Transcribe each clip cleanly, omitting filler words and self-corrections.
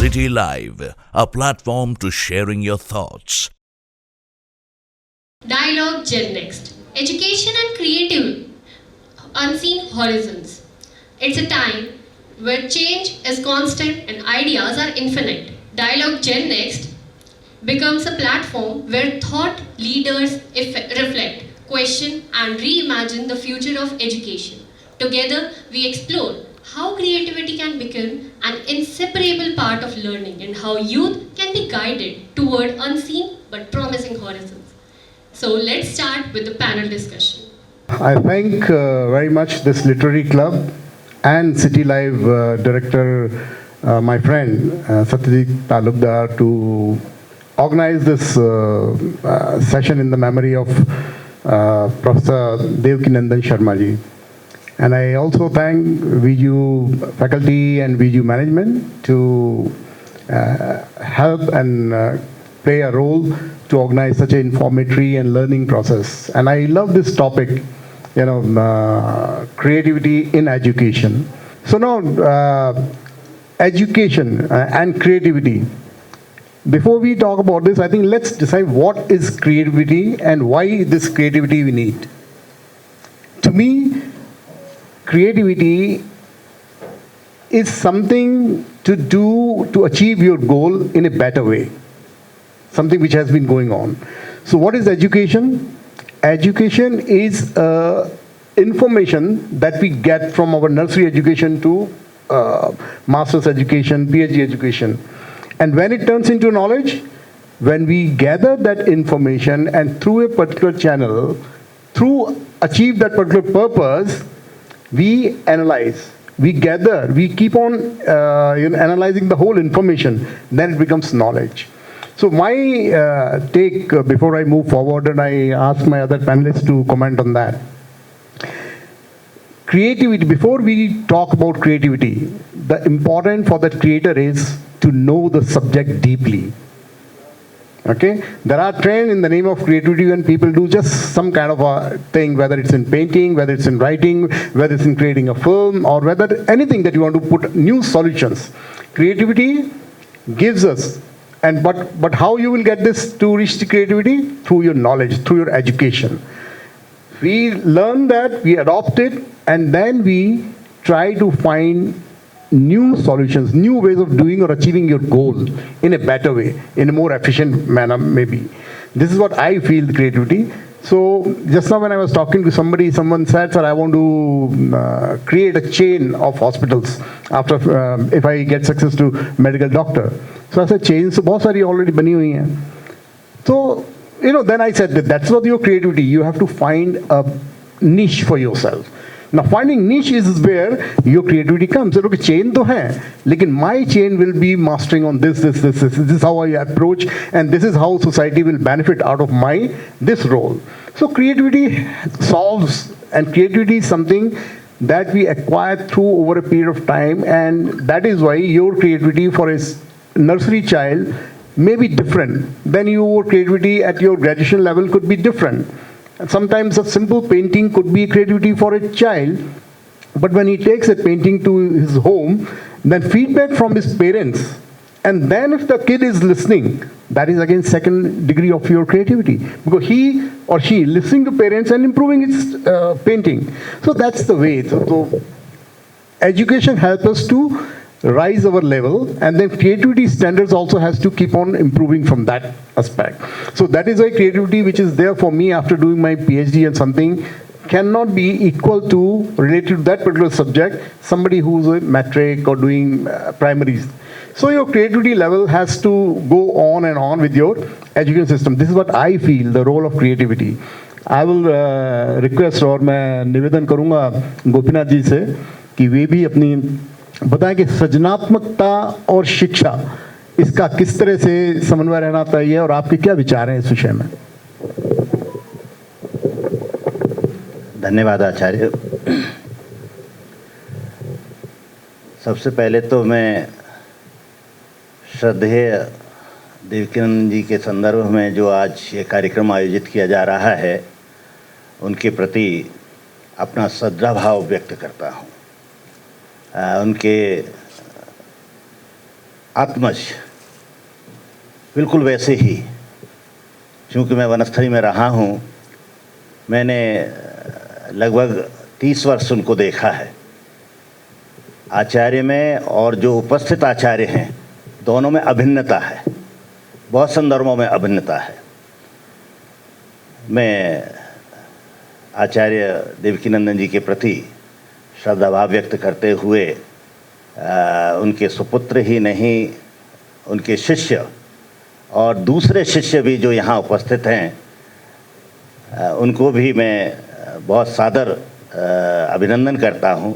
City Live, a platform to sharing your thoughts. Dialogue Gen Next. Education and creative unseen horizons. It's a time where change is constant and ideas are infinite. Dialogue Gen Next becomes a platform where thought leaders reflect, question, and reimagine the future of education. Together, we explore how creativity can become an inseparable part of learning and how youth can be guided toward unseen but promising horizons. So, let's start with the panel discussion. I thank very much this literary club and City Live director, my friend Satyajit Talukdar, to organize this session in the memory of Professor Devkinandan Sharma ji. And I also thank VGU faculty and VGU management to help and play a role to organize such an informatory and learning process. And I love this topic, creativity in education. So now, education and creativity. Before we talk about this, I think let's decide what is creativity and why this creativity we need. To me, creativity is something to do to achieve your goal in a better way. Something which has been going on. So what is education? Education is information that we get from our nursery education to master's education, PhD education. And when it turns into knowledge, when we gather that information and through a particular channel, achieve that particular purpose, we analyze, we gather, we keep on analyzing the whole information, then it becomes knowledge. So my take before I move forward, and I ask my other panelists to comment on that. Creativity, before we talk about creativity, the important for the creator is to know the subject deeply. Okay? There are trends in the name of creativity when people do just some kind of a thing, whether it's in painting, whether it's in writing, whether it's in creating a film, or whether anything that you want to put new solutions. Creativity gives us, but how you will get this to reach the creativity? Through your knowledge, through your education. We learn that, we adopt it, and then we try to find new solutions, new ways of doing or achieving your goal in a better way, in a more efficient manner maybe. This is what I feel creativity. So just now when I was talking to somebody, someone said, sir, I want to create a chain of hospitals after if I get success to medical doctor. So I said, chains so बहुत सारी already बनी हुई हैं. So then I said that's not your creativity. You have to find a niche for yourself. Now finding niche is where your creativity comes. So look, chain तो है, लेकिन my chain will be mastering on this. This is how I approach, and this is how society will benefit out of this role. So creativity solves, and creativity is something that we acquire through over a period of time, and that is why your creativity for a nursery child may be different. Then your creativity at your graduation level could be different. And sometimes a simple painting could be creativity for a child, but when he takes a painting to his home, then feedback from his parents, and then if the kid is listening, that is again second degree of your creativity, because he or she listening to parents and improving its painting. So that's the way. So education helps us to rise our level, and then creativity standards also has to keep on improving from that aspect. So that is why creativity, which is there for me after doing my PhD and something, cannot be equal to, related to that particular subject, somebody who's a matric or doing primaries. So your creativity level has to go on and on with your education system. This is what I feel, the role of creativity. I will request, और मैं निवेदन करूँगा गोपीनाथ जी से कि वे भी अपनी बताएं कि सृजनात्मकता और शिक्षा इसका किस तरह से समन्वय रहना चाहिए, और आपके क्या विचार हैं इस विषय में? धन्यवाद आचार्य। सबसे पहले तो मैं श्रद्धेय देवकीनंदन जी के संदर्भ में जो आज ये कार्यक्रम आयोजित किया जा रहा है, उनके प्रति अपना श्रद्धाभाव व्यक्त करता हूँ। उनके आत्मज बिल्कुल वैसे ही, क्योंकि मैं वनस्थली में रहा हूँ, मैंने लगभग 30 वर्ष उनको देखा है। आचार्य में और जो उपस्थित आचार्य हैं दोनों में अभिन्नता है, बहुत संदर्भों में अभिन्नता है। मैं आचार्य देवकीनंदन जी के प्रति श्रद्धाभाव व्यक्त करते हुए उनके सुपुत्र ही नहीं, उनके शिष्य और दूसरे शिष्य भी जो यहाँ उपस्थित हैं उनको भी मैं बहुत सादर अभिनंदन करता हूँ।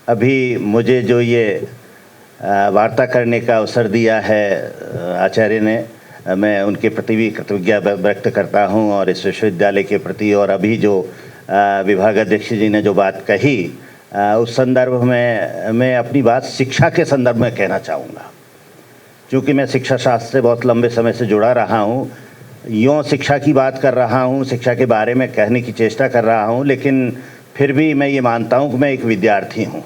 अभी मुझे जो ये वार्ता करने का अवसर दिया है आचार्य ने, मैं उनके प्रति भी कृतज्ञता व्यक्त करता हूँ और इस विश्वविद्यालय के प्रति। और अभी जो विभागाध्यक्ष जी ने जो बात कही उस संदर्भ में मैं अपनी बात शिक्षा के संदर्भ में कहना चाहूँगा, क्योंकि मैं शिक्षा शास्त्र से बहुत लंबे समय से जुड़ा रहा हूँ। यूँ शिक्षा की बात कर रहा हूँ, शिक्षा के बारे में कहने की चेष्टा कर रहा हूँ, लेकिन फिर भी मैं ये मानता हूँ कि मैं एक विद्यार्थी हूँ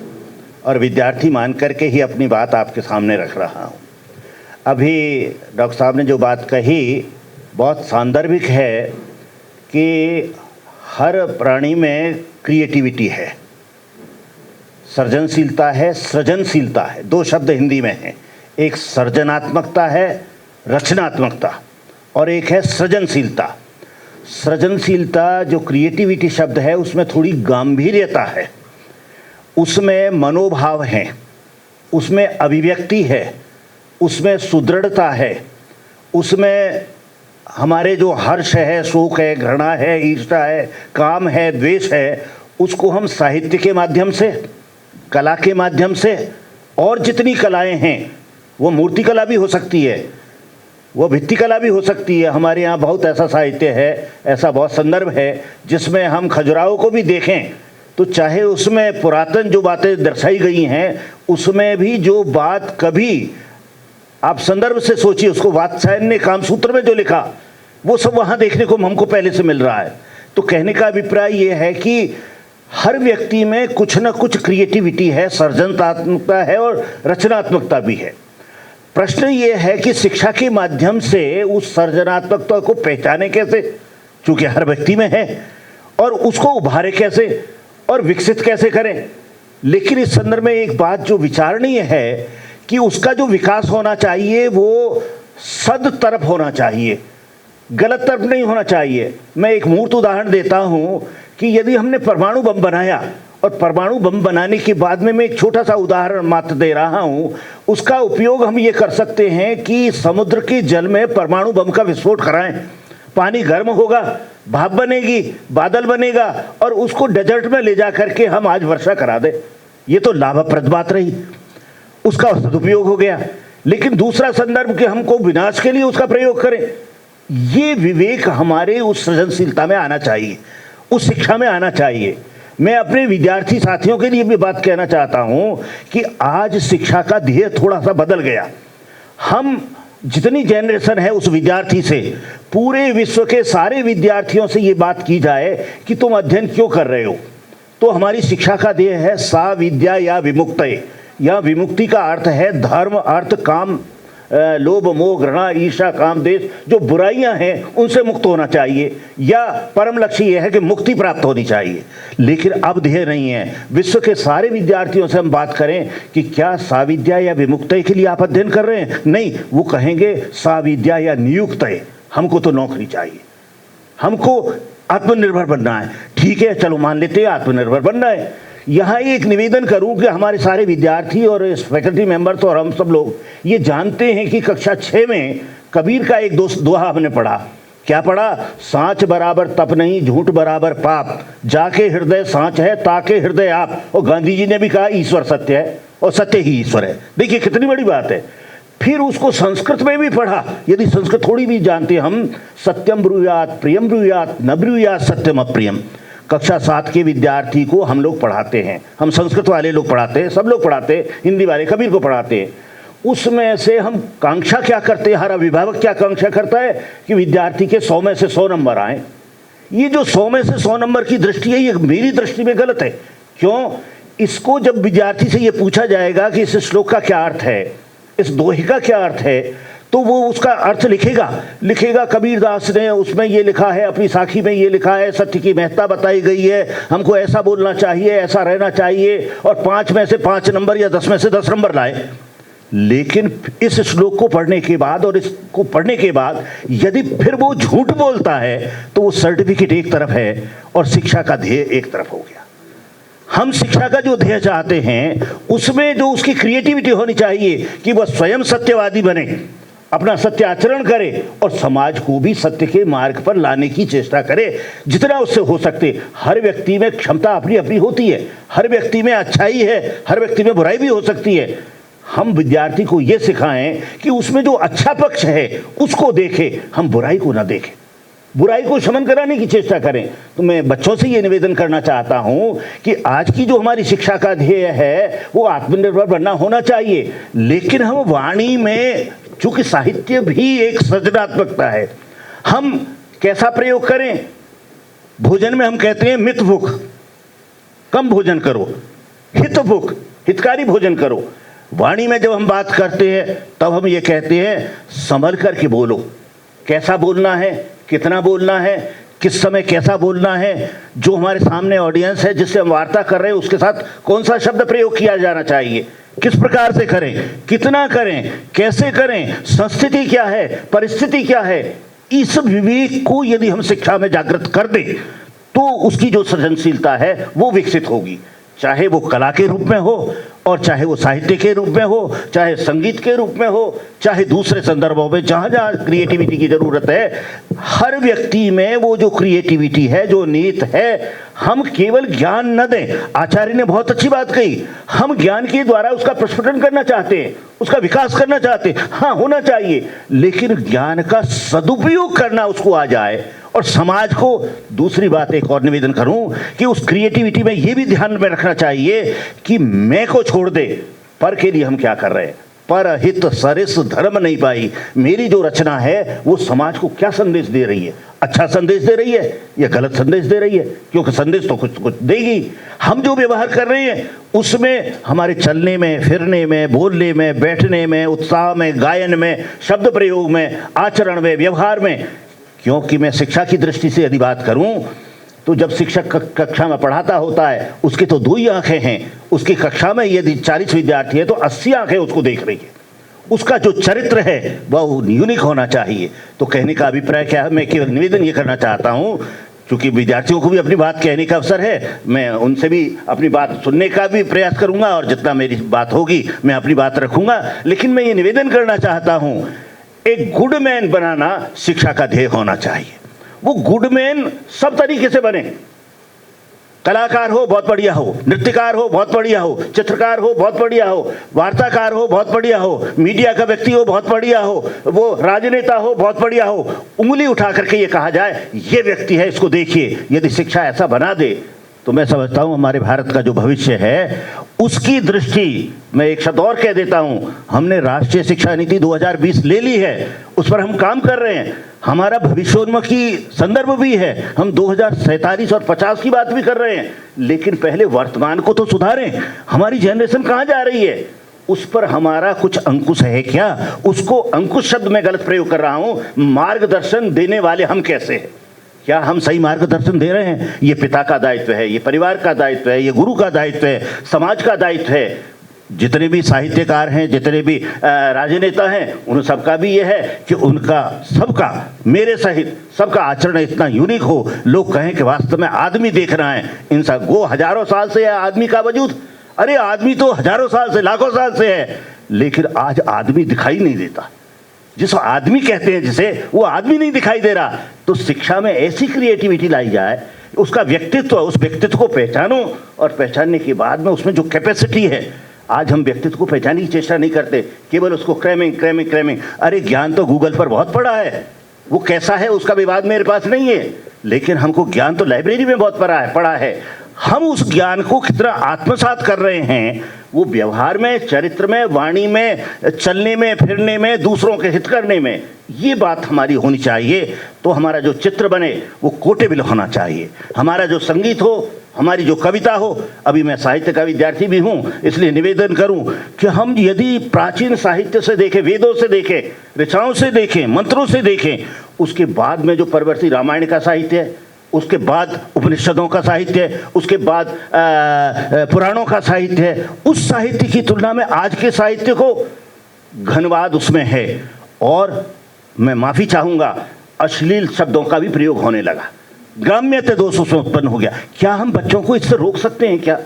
और विद्यार्थी मान करके ही अपनी बात आपके सामने रख रहा हूँ। अभी डॉक्टर साहब ने जो बात कही बहुत सांदर्भिक है कि हर प्राणी में क्रिएटिविटी है, सर्जनशीलता है, सृजनशीलता है। दो शब्द हिंदी में हैं, एक सर्जनात्मकता है, रचनात्मकता, और एक है सृजनशीलता। सृजनशीलता जो क्रिएटिविटी शब्द है उसमें थोड़ी गंभीरता है, उसमें मनोभाव है, उसमें अभिव्यक्ति है, उसमें सुदृढ़ता है, उसमें हमारे जो हर्ष है, शोक है, घृणा है, ईर्ष्या है, काम है, द्वेष है, उसको हम साहित्य के माध्यम से, कला के माध्यम से, और जितनी कलाएं हैं, वो मूर्ति कला भी हो सकती है, वो भित्ति कला भी हो सकती है। हमारे यहाँ बहुत ऐसा साहित्य है, ऐसा बहुत संदर्भ है जिसमें हम खजुराहो को भी देखें तो चाहे उसमें पुरातन जो बातें दर्शाई गई हैं उसमें भी जो बात कभी आप संदर्भ से सोचिए, उसको वात्स्यायन ने कामसूत्र में जो लिखा वो सब वहाँ देखने को हमको पहले से मिल रहा है। तो कहने का अभिप्राय ये है कि हर व्यक्ति में कुछ न कुछ क्रिएटिविटी है, सृजनात्मकता है और रचनात्मकता भी है। प्रश्न ये है कि शिक्षा के माध्यम से उस सृजनात्मकता को पहचाने कैसे, चूँकि हर व्यक्ति में है, और उसको उभारे कैसे और विकसित कैसे करें। लेकिन इस संदर्भ में एक बात जो विचारणीय है कि उसका जो विकास होना चाहिए वो सद तरफ होना चाहिए, गलत तरफ नहीं होना चाहिए। मैं एक मूर्त उदाहरण देता हूँ कि यदि हमने परमाणु बम बनाया और परमाणु बम बनाने के बाद में मैं एक छोटा सा उदाहरण मात्र दे रहा हूँ, उसका उपयोग हम ये कर सकते हैं कि समुद्र के जल में परमाणु बम का विस्फोट कराएं, पानी गर्म होगा, भाप बनेगी, बादल बनेगा और उसको डेजर्ट में ले जा करके हम आज वर्षा करा दें। ये तो लाभप्रद बात रही, उसका सदुपयोग हो गया। लेकिन दूसरा संदर्भ कि हमको विनाश के लिए उसका प्रयोग करें, ये विवेक हमारे उस सृजनशीलता में आना चाहिए, उस शिक्षा में आना चाहिए। मैं अपने विद्यार्थी साथियों के लिए भी बात कहना चाहता हूँ कि आज शिक्षा का ध्येय थोड़ा सा बदल गया। हम जितनी जनरेशन है उस विद्यार्थी से, पूरे विश्व के सारे विद्यार्थियों से ये बात की जाए कि तुम अध्ययन क्यों कर रहे हो, तो हमारी शिक्षा का ध्येय है सा विद्या या विमुक्तये। या विमुक्ति का अर्थ है धर्म, अर्थ, काम, लोभ, मोह, घृणा, ईर्ष्या, काम, देश, जो बुराइयां हैं उनसे मुक्त होना चाहिए, या परम लक्ष्य यह है कि मुक्ति प्राप्त होनी चाहिए। लेकिन अब ध्येय नहीं है। विश्व के सारे विद्यार्थियों से हम बात करें कि क्या साविद्या या विमुक्तये के लिए आप अध्ययन कर रहे हैं, नहीं, वो कहेंगे साविद्या या नियुक्तये, हमको तो नौकरी चाहिए, हमको आत्मनिर्भर बनना है। ठीक है, चलो मान लेते हैं आत्मनिर्भर बनना है। यहाँ एक निवेदन करूं कि हमारे सारे विद्यार्थी और फैकल्टी मेंबर्स और हम सब लोग ये जानते हैं कि कक्षा 6 में कबीर का एक दोहा हमने पढ़ा। क्या पढ़ा? साँच बराबर तप नहीं, झूठ बराबर पाप, जाके हृदय साँच है, ताके हृदय आप। और गांधी जी ने भी कहा ईश्वर सत्य है और सत्य ही ईश्वर है। देखिए कितनी बड़ी बात है। फिर उसको संस्कृत में भी पढ़ा, यदि संस्कृत थोड़ी भी जानते हम, सत्यम ब्रूयात प्रियम ब्रूयात न ब्रूयात सत्यम अप्रियम। कक्षा 7 के विद्यार्थी को हम लोग पढ़ाते हैं, हम संस्कृत वाले लोग पढ़ाते हैं, सब लोग पढ़ाते हैं, हिंदी वाले कबीर को पढ़ाते हैं। उसमें से हम कांक्षा क्या करते हैं, हर अभिभावक क्या कांक्षा करता है कि विद्यार्थी के 100 में से 100 नंबर आए। ये जो 100 में से 100 नंबर की दृष्टि है, ये मेरी दृष्टि में गलत है। क्यों? इसको जब विद्यार्थी से ये पूछा जाएगा कि इस श्लोक का क्या अर्थ है, इस दोहे का क्या अर्थ है, तो वो उसका अर्थ लिखेगा कबीरदास ने, उसमें ये लिखा है, अपनी साखी में ये लिखा है, सत्य की महत्ता बताई गई है, हमको ऐसा बोलना चाहिए, ऐसा रहना चाहिए, और 5 में से 5 नंबर या 10 में से 10 नंबर लाए। लेकिन इस श्लोक को पढ़ने के बाद और इसको पढ़ने के बाद यदि फिर वो झूठ बोलता है तो वो सर्टिफिकेट एक तरफ है और शिक्षा का ध्येय एक तरफ हो गया। हम शिक्षा का जो ध्येय चाहते हैं उसमें जो उसकी क्रिएटिविटी होनी चाहिए कि वह स्वयं सत्यवादी बने, अपना सत्य आचरण करे और समाज को भी सत्य के मार्ग पर लाने की चेष्टा करे जितना उससे हो सकते। हर व्यक्ति में क्षमता अपनी अपनी होती है, हर व्यक्ति में अच्छाई है, हर व्यक्ति में बुराई भी हो सकती है। हम विद्यार्थी को ये सिखाएं कि उसमें जो अच्छा पक्ष है उसको देखें, हम बुराई को ना देखें, बुराई को शमन कराने की चेष्टा करें। तो मैं बच्चों से ये निवेदन करना चाहता हूं कि आज की जो हमारी शिक्षा का ध्येय है वो आत्मनिर्भर बनना होना चाहिए, लेकिन हम वाणी में, चूंकि साहित्य भी एक सृजनात्मकता है, हम कैसा प्रयोग करें। भोजन में हम कहते हैं मित भुख, कम भोजन करो, हित भुख, हितकारी भोजन करो। वाणी में जब हम बात करते हैं तब हम ये कहते हैं संभल कर के बोलो। कैसा बोलना है, कितना बोलना है, किस समय कैसा बोलना है, जो हमारे सामने ऑडियंस है जिससे हम वार्ता कर रहे हैं उसके साथ कौन सा शब्द प्रयोग किया जाना चाहिए, किस प्रकार से करें, कितना करें, कैसे करें, संस्थिति क्या है, परिस्थिति क्या है। इस विवेक को यदि हम शिक्षा में जागृत कर दें तो उसकी जो सृजनशीलता है वो विकसित होगी, चाहे वो कला के रूप में हो और चाहे वो साहित्य के रूप में हो, चाहे संगीत के रूप में हो, चाहे दूसरे संदर्भों में जहाँ जहाँ क्रिएटिविटी की ज़रूरत है। हर व्यक्ति में वो जो क्रिएटिविटी है, जो नीत है, हम केवल ज्ञान न दें। आचार्य ने बहुत अच्छी बात कही, हम ज्ञान के द्वारा उसका प्रस्फुटन करना चाहते हैं, उसका विकास करना चाहते हैं, हाँ होना चाहिए, लेकिन ज्ञान का सदुपयोग करना उसको आ जाए। और समाज को दूसरी बात एक और निवेदन करूं कि उस क्रिएटिविटी में ये भी ध्यान में रखना चाहिए कि मैं को छोड़ दे, पर के लिए हम क्या कर रहे हैं। पर हित सरिस धर्म नहीं पाई, मेरी जो रचना है वो समाज को क्या संदेश दे रही है, अच्छा संदेश दे रही है या गलत संदेश दे रही है, क्योंकि संदेश तो कुछ देगी। हम जो व्यवहार कर रहे हैं उसमें हमारे चलने में, फिरने में, बोलने में, बैठने में, उत्साह में, गायन में, शब्द प्रयोग में, आचरण में, व्यवहार में। क्योंकि मैं शिक्षा की दृष्टि से यदि बात करूं तो जब शिक्षक कक्षा में पढ़ाता होता है उसकी तो 2 ही आंखें हैं, उसकी कक्षा में यदि 40 विद्यार्थी है तो 80 आंखें उसको देख रही है। उसका जो चरित्र है वह यूनिक होना चाहिए। तो कहने का अभिप्राय क्या है, मैं केवल निवेदन ये करना चाहता हूं, क्योंकि विद्यार्थियों को भी अपनी बात कहने का अवसर है, मैं उनसे भी अपनी बात सुनने का भी प्रयास करूंगा और जितना मेरी बात होगी मैं अपनी बात रखूंगा। लेकिन मैं ये निवेदन करना चाहता हूं, एक गुड मैन बनाना शिक्षा का ध्येय होना चाहिए। वो गुड मैन सब तरीके से बने, कलाकार हो बहुत बढ़िया हो, नृत्यकार हो बहुत बढ़िया हो, चित्रकार हो बहुत बढ़िया हो, वार्ताकार हो बहुत बढ़िया हो, मीडिया का व्यक्ति हो बहुत बढ़िया हो, वो राजनेता हो बहुत बढ़िया हो। उंगली उठा करके ये कहा जाए ये व्यक्ति है, इसको देखिए। यदि शिक्षा ऐसा बना दे तो मैं समझता हूं हमारे भारत का जो भविष्य है उसकी दृष्टि, मैं एक शब्द और कह देता हूं, हमने राष्ट्रीय शिक्षा नीति 2020 ले ली है, उस पर हम काम कर रहे हैं, हमारा भविष्योन्मुखी संदर्भ भी है, हम 2047 और 50 की बात भी कर रहे हैं। लेकिन पहले वर्तमान को तो सुधारें। हमारी जनरेशन कहां जा रही है, उस पर हमारा कुछ अंकुश है क्या? उसको अंकुश शब्द में गलत प्रयोग कर रहा हूं। मार्गदर्शन देने वाले हम कैसे हैं? क्या हम सही मार्गदर्शन दे रहे हैं? ये पिता का दायित्व है, ये परिवार का दायित्व है, ये गुरु का दायित्व है, समाज का दायित्व है। जितने भी साहित्यकार हैं, जितने भी राजनेता हैं, उन सबका भी ये है कि उनका सबका, मेरे सहित सबका आचरण इतना यूनिक हो, लोग कहें कि वास्तव में आदमी देख रहा है। इंसान वो हजारों साल से है आदमी का वजूद, अरे आदमी तो हजारों साल से, लाखों साल से है, लेकिन आज आदमी दिखाई नहीं देता। जिस आदमी कहते हैं जिसे, वो आदमी नहीं दिखाई दे रहा। तो शिक्षा में ऐसी क्रिएटिविटी लाई जाए, उसका व्यक्तित्व, उस व्यक्तित्व को पहचानो और पहचानने के बाद में उसमें जो कैपेसिटी है, आज हम व्यक्तित्व को पहचानने की चेष्टा नहीं करते, केवल उसको क्रैमिंग। अरे ज्ञान तो गूगल पर बहुत पड़ा है, वो कैसा है उसका विवाद मेरे पास नहीं है, लेकिन हमको ज्ञान तो लाइब्रेरी में बहुत पड़ा है। हम उस ज्ञान को कितना आत्मसात कर रहे हैं, वो व्यवहार में, चरित्र में, वाणी में, चलने में, फिरने में, दूसरों के हित करने में, ये बात हमारी होनी चाहिए। तो हमारा जो चित्र बने वो कोटेबल होना चाहिए, हमारा जो संगीत हो हमारी जो कविता हो, अभी मैं साहित्य का विद्यार्थी भी हूँ, इसलिए निवेदन करूँ कि हम यदि प्राचीन साहित्य से देखें, वेदों से देखें, ऋचाओं से देखें, मंत्रों से देखें, उसके बाद में जो परवर्ती रामायण का साहित्य है, उसके बाद उपनिषदों का साहित्य है, उसके बाद पुराणों का साहित्य है, उस साहित्य की तुलना में आज के साहित्य को घनवाद उसमें है। और मैं माफ़ी चाहूँगा, अश्लील शब्दों का भी प्रयोग होने लगा, ग्राम्यता दोष उसमें उत्पन्न हो गया। क्या हम बच्चों को इससे रोक सकते हैं क्या?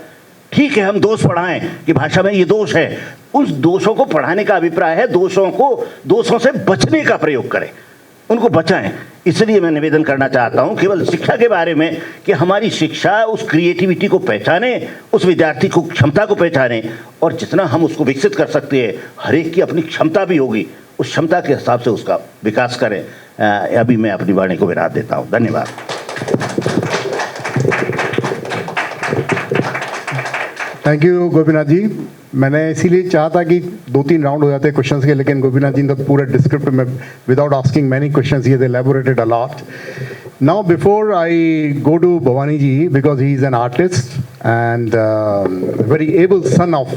ठीक है, हम दोष पढ़ाएं कि भाषा में ये दोष है, उस दोषों को पढ़ाने का अभिप्राय है दोषों से बचने का प्रयोग करें, उनको बचाएं। इसलिए मैं निवेदन करना चाहता हूं केवल शिक्षा के बारे में कि हमारी शिक्षा उस क्रिएटिविटी को पहचाने, उस विद्यार्थी को क्षमता को पहचाने, और जितना हम उसको विकसित कर सकते हैं, हर एक की अपनी क्षमता भी होगी, उस क्षमता के हिसाब से उसका विकास करें। अभी मैं अपनी वाणी को विराम देता हूं। धन्यवाद। Thank you Gopinath ji. मैंने इसीलिए चाहा था कि 2-3 राउंड हो जाते हैं क्वेश्चंस के, लेकिन गोपीनाथ जी ने तो पूरा डिस्क्रिप्ट में without asking many questions he elaborated a lot. Now before I go to Bhavani ji, because he is an artist and very able son of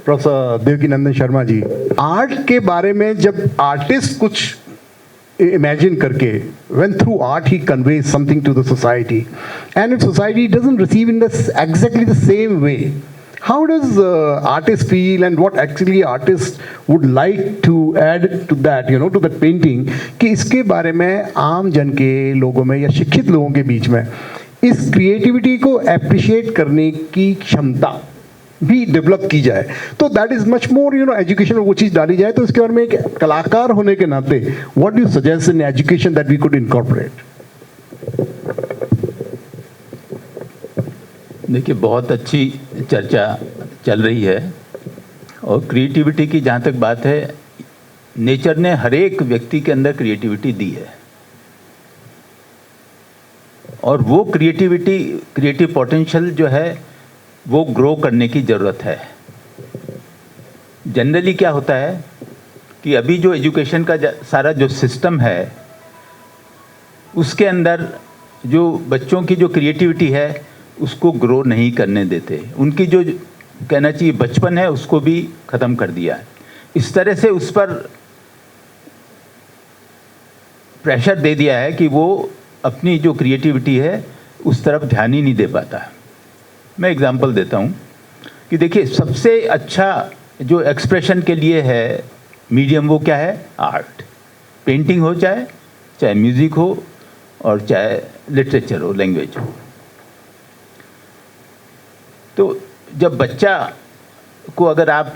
Professor Devkinandan Sharma ji, art के बारे में जब artist कुछ imagine करके, when through art he conveys something to the society, and if society doesn't receive in this exactly the same way, how does artist feel, and what actually artist would like to add to that, you know, to that painting, कि इसके बारे में आम जन के लोगों में या शिक्षित लोगों के बीच में इस क्रिएटिविटी को अप्रिशिएट करने की क्षमता भी डेवलप की जाए. तो that is much more, you know, education में वो चीज़ डाली जाए. तो इसके बारे में एक कलाकार होने के नाते what do you suggest in education that we could incorporate? देखिए, बहुत अच्छी चर्चा चल रही है, और क्रिएटिविटी की जहाँ तक बात है, नेचर ने हर एक व्यक्ति के अंदर क्रिएटिविटी दी है, और वो क्रिएटिव पोटेंशियल जो है वो ग्रो करने की ज़रूरत है. जनरली क्या होता है कि अभी जो एजुकेशन का सारा जो सिस्टम है, उसके अंदर जो बच्चों की जो क्रिएटिविटी है उसको ग्रो नहीं करने देते. उनकी जो कहना चाहिए बचपन है उसको भी ख़त्म कर दिया है. इस तरह से उस पर प्रेशर दे दिया है कि वो अपनी जो क्रिएटिविटी है उस तरफ ध्यान ही नहीं दे पाता. मैं एग्जांपल देता हूँ कि देखिए, सबसे अच्छा जो एक्सप्रेशन के लिए है मीडियम, वो क्या है? आर्ट. पेंटिंग हो, चाहे म्यूज़िक हो, और चाहे लिटरेचर हो, लैंग्वेज हो. तो जब बच्चा को अगर आप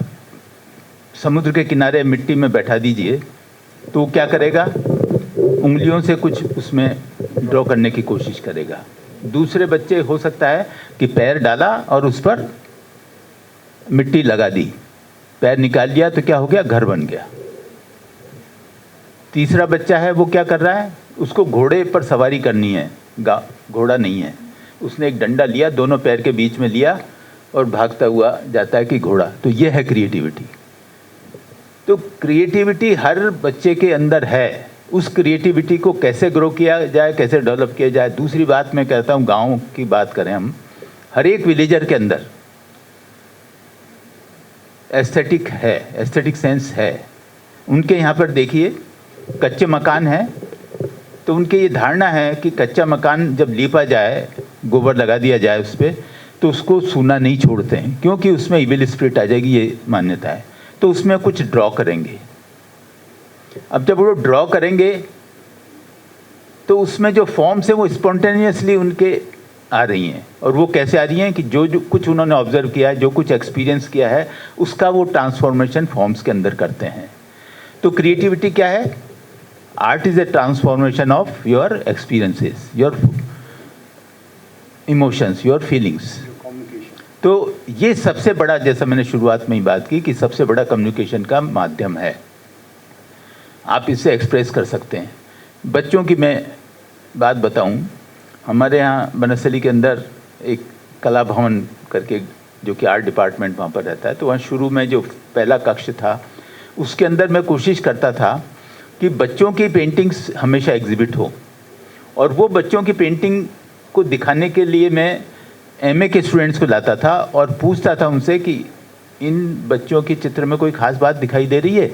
समुद्र के किनारे मिट्टी में बैठा दीजिए तो वो क्या करेगा? उंगलियों से कुछ उसमें ड्रॉ करने की कोशिश करेगा. दूसरे बच्चे हो सकता है कि पैर डाला और उस पर मिट्टी लगा दी, पैर निकाल लिया तो क्या हो गया? घर बन गया. तीसरा बच्चा है, वो क्या कर रहा है? उसको घोड़े पर सवारी करनी है, घोड़ा नहीं है, उसने एक डंडा लिया, दोनों पैर के बीच में लिया और भागता हुआ जाता है कि घोड़ा. तो ये है क्रिएटिविटी. तो क्रिएटिविटी हर बच्चे के अंदर है. उस क्रिएटिविटी को कैसे ग्रो किया जाए, कैसे डेवलप किया जाए. दूसरी बात मैं कहता हूँ, गाँव की बात करें हम, हर एक विलेजर के अंदर एस्थेटिक है, एस्थेटिक सेंस है. उनके यहाँ पर देखिए, कच्चे मकान हैं तो उनकी ये धारणा है कि कच्चा मकान जब लीपा जाए, गोबर लगा दिया जाए उस पर, तो उसको सूना नहीं छोड़ते हैं, क्योंकि उसमें इविल स्पिरिट आ जाएगी, ये मान्यता है. तो उसमें कुछ ड्रॉ करेंगे. अब जब वो ड्रॉ करेंगे तो उसमें जो फॉर्म्स हैं वो स्पॉन्टेनियसली उनके आ रही हैं. और वो कैसे आ रही हैं कि जो कुछ उन्होंने ऑब्जर्व किया है, जो कुछ एक्सपीरियंस किया है, उसका वो ट्रांसफॉर्मेशन फॉर्म्स के अंदर करते हैं. तो क्रिएटिविटी क्या है? Art is a transformation of your experiences, your emotions, your feelings. तो ये सबसे बड़ा, जैसा मैंने शुरुआत में ही बात की, कि सबसे बड़ा कम्युनिकेशन का माध्यम है. आप इससे एक्सप्रेस कर सकते हैं. बच्चों की मैं बात बताऊं, हमारे यहाँ बनस्थली के अंदर एक कला भवन करके, जो कि आर्ट डिपार्टमेंट वहाँ पर रहता है, तो वहाँ शुरू में जो पहला कक्ष था उसके अंदर मैं कोशिश करता था कि बच्चों की पेंटिंग्स हमेशा एग्जिबिट हो, और वो बच्चों की पेंटिंग को दिखाने के लिए मैं एमए के स्टूडेंट्स को लाता था और पूछता था उनसे कि इन बच्चों के चित्र में कोई खास बात दिखाई दे रही है।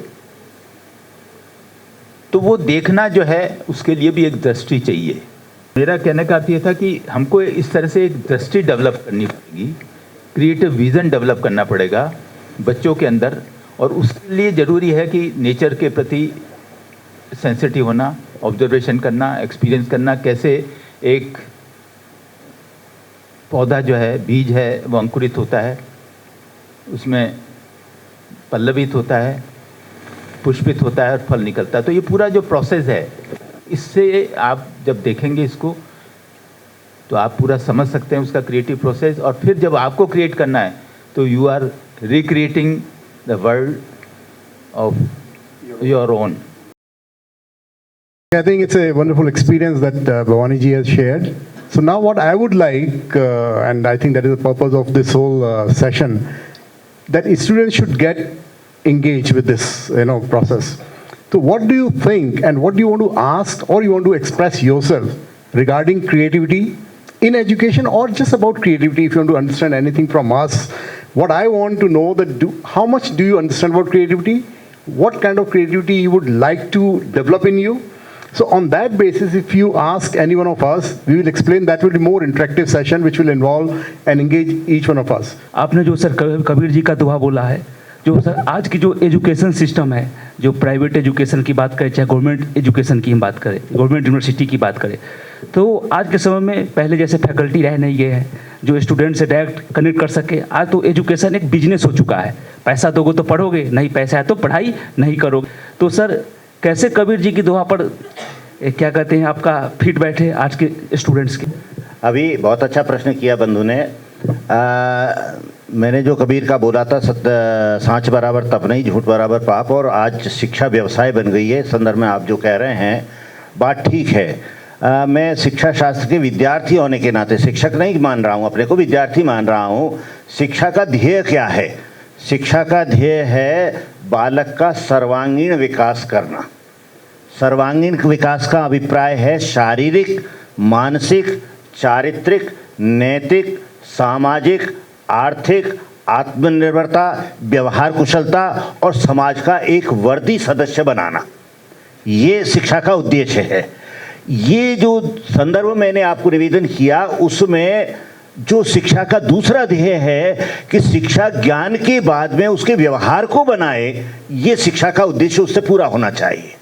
तो वो देखना जो है उसके लिए भी एक दृष्टि चाहिए। मेरा कहने का अर्थ ये था कि हमको इस तरह से एक दृष्टि डेवलप करनी पड़ेगी, क्रिएटिव विज़न डेवलप करना पड़ेगा बच्चों के अंदर, और उसके लिए ज़रूरी है कि नेचर के प्रति सेंसिटिव होना, ऑब्जर्वेशन करना, एक्सपीरियंस करना, कैसे एक पौधा जो है, बीज है, वो अंकुरित होता है, उसमें पल्लवित होता है, पुष्पित होता है और फल निकलता है। तो ये पूरा जो प्रोसेस है, इससे आप जब देखेंगे इसको तो आप पूरा समझ सकते हैं उसका क्रिएटिव प्रोसेस। और फिर जब आपको क्रिएट करना है तो you are recreating the world of your own. I think it's a wonderful experience that Bhavani ji has shared. So now what I would like, and I think that is the purpose of this whole session, that students should get engaged with this, process. So what do you think, and what do you want to ask, or you want to express yourself regarding creativity in education, or just about creativity? If you want to understand anything from us, what I want to know that how much do you understand about creativity? What kind of creativity you would like to develop in you? So on that basis, if you ask any one of us, we will explain. That will be more interactive session which will involve and engage each one of us. आपने जो sir Kabir ji का दोहा बोला है, जो sir आज की जो education system है, जो प्राइवेट एजुकेशन की बात करें चाहे गवर्नमेंट एजुकेशन की हम बात करें, गवर्नमेंट यूनिवर्सिटी की बात करें, तो आज के समय में पहले जैसे फैकल्टी रह नहीं गए हैं जो स्टूडेंट से डायरेक्ट कनेक्ट कर सके। आज तो एजुकेशन एक बिजनेस हो चुका है, पैसा दोगे तो पढ़ोगे, नहीं पैसा है तो पढ़ाई नहीं करोगे। तो सर कैसे कबीर जी की दोहा पर क्या कहते हैं आपका फिट बैठे आज के स्टूडेंट्स के? अभी बहुत अच्छा प्रश्न किया बंधु ने। मैंने जो कबीर का बोला था, सांच बराबर तप नहीं, झूठ बराबर पाप, और आज शिक्षा व्यवसाय बन गई है। संदर्भ में आप जो कह रहे हैं बात ठीक है। मैं शिक्षा शास्त्र के विद्यार्थी होने के नाते शिक्षक नहीं मान रहा हूँ, अपने को विद्यार्थी मान रहा हूँ। शिक्षा का ध्येय क्या है? शिक्षा का ध्येय है बालक का सर्वांगीण विकास करना। सर्वांगीण विकास का अभिप्राय है शारीरिक, मानसिक, चारित्रिक, नैतिक, सामाजिक, आर्थिक, आत्मनिर्भरता, व्यवहार कुशलता और समाज का एक वर्दी सदस्य बनाना। ये शिक्षा का उद्देश्य है। ये जो संदर्भ मैंने आपको निवेदन किया, उसमें जो शिक्षा का दूसरा ध्येय है कि शिक्षा ज्ञान के बाद में उसके व्यवहार को बनाए, ये शिक्षा का उद्देश्य उससे पूरा होना चाहिए।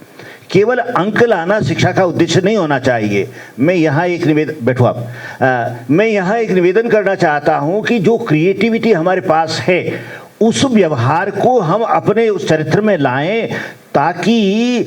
केवल अंक लाना शिक्षा का उद्देश्य नहीं होना चाहिए। मैं यहाँ एक निवेदन करना चाहता हूँ कि जो क्रिएटिविटी हमारे पास है, उस व्यवहार को हम अपने उस चरित्र में लाएं ताकि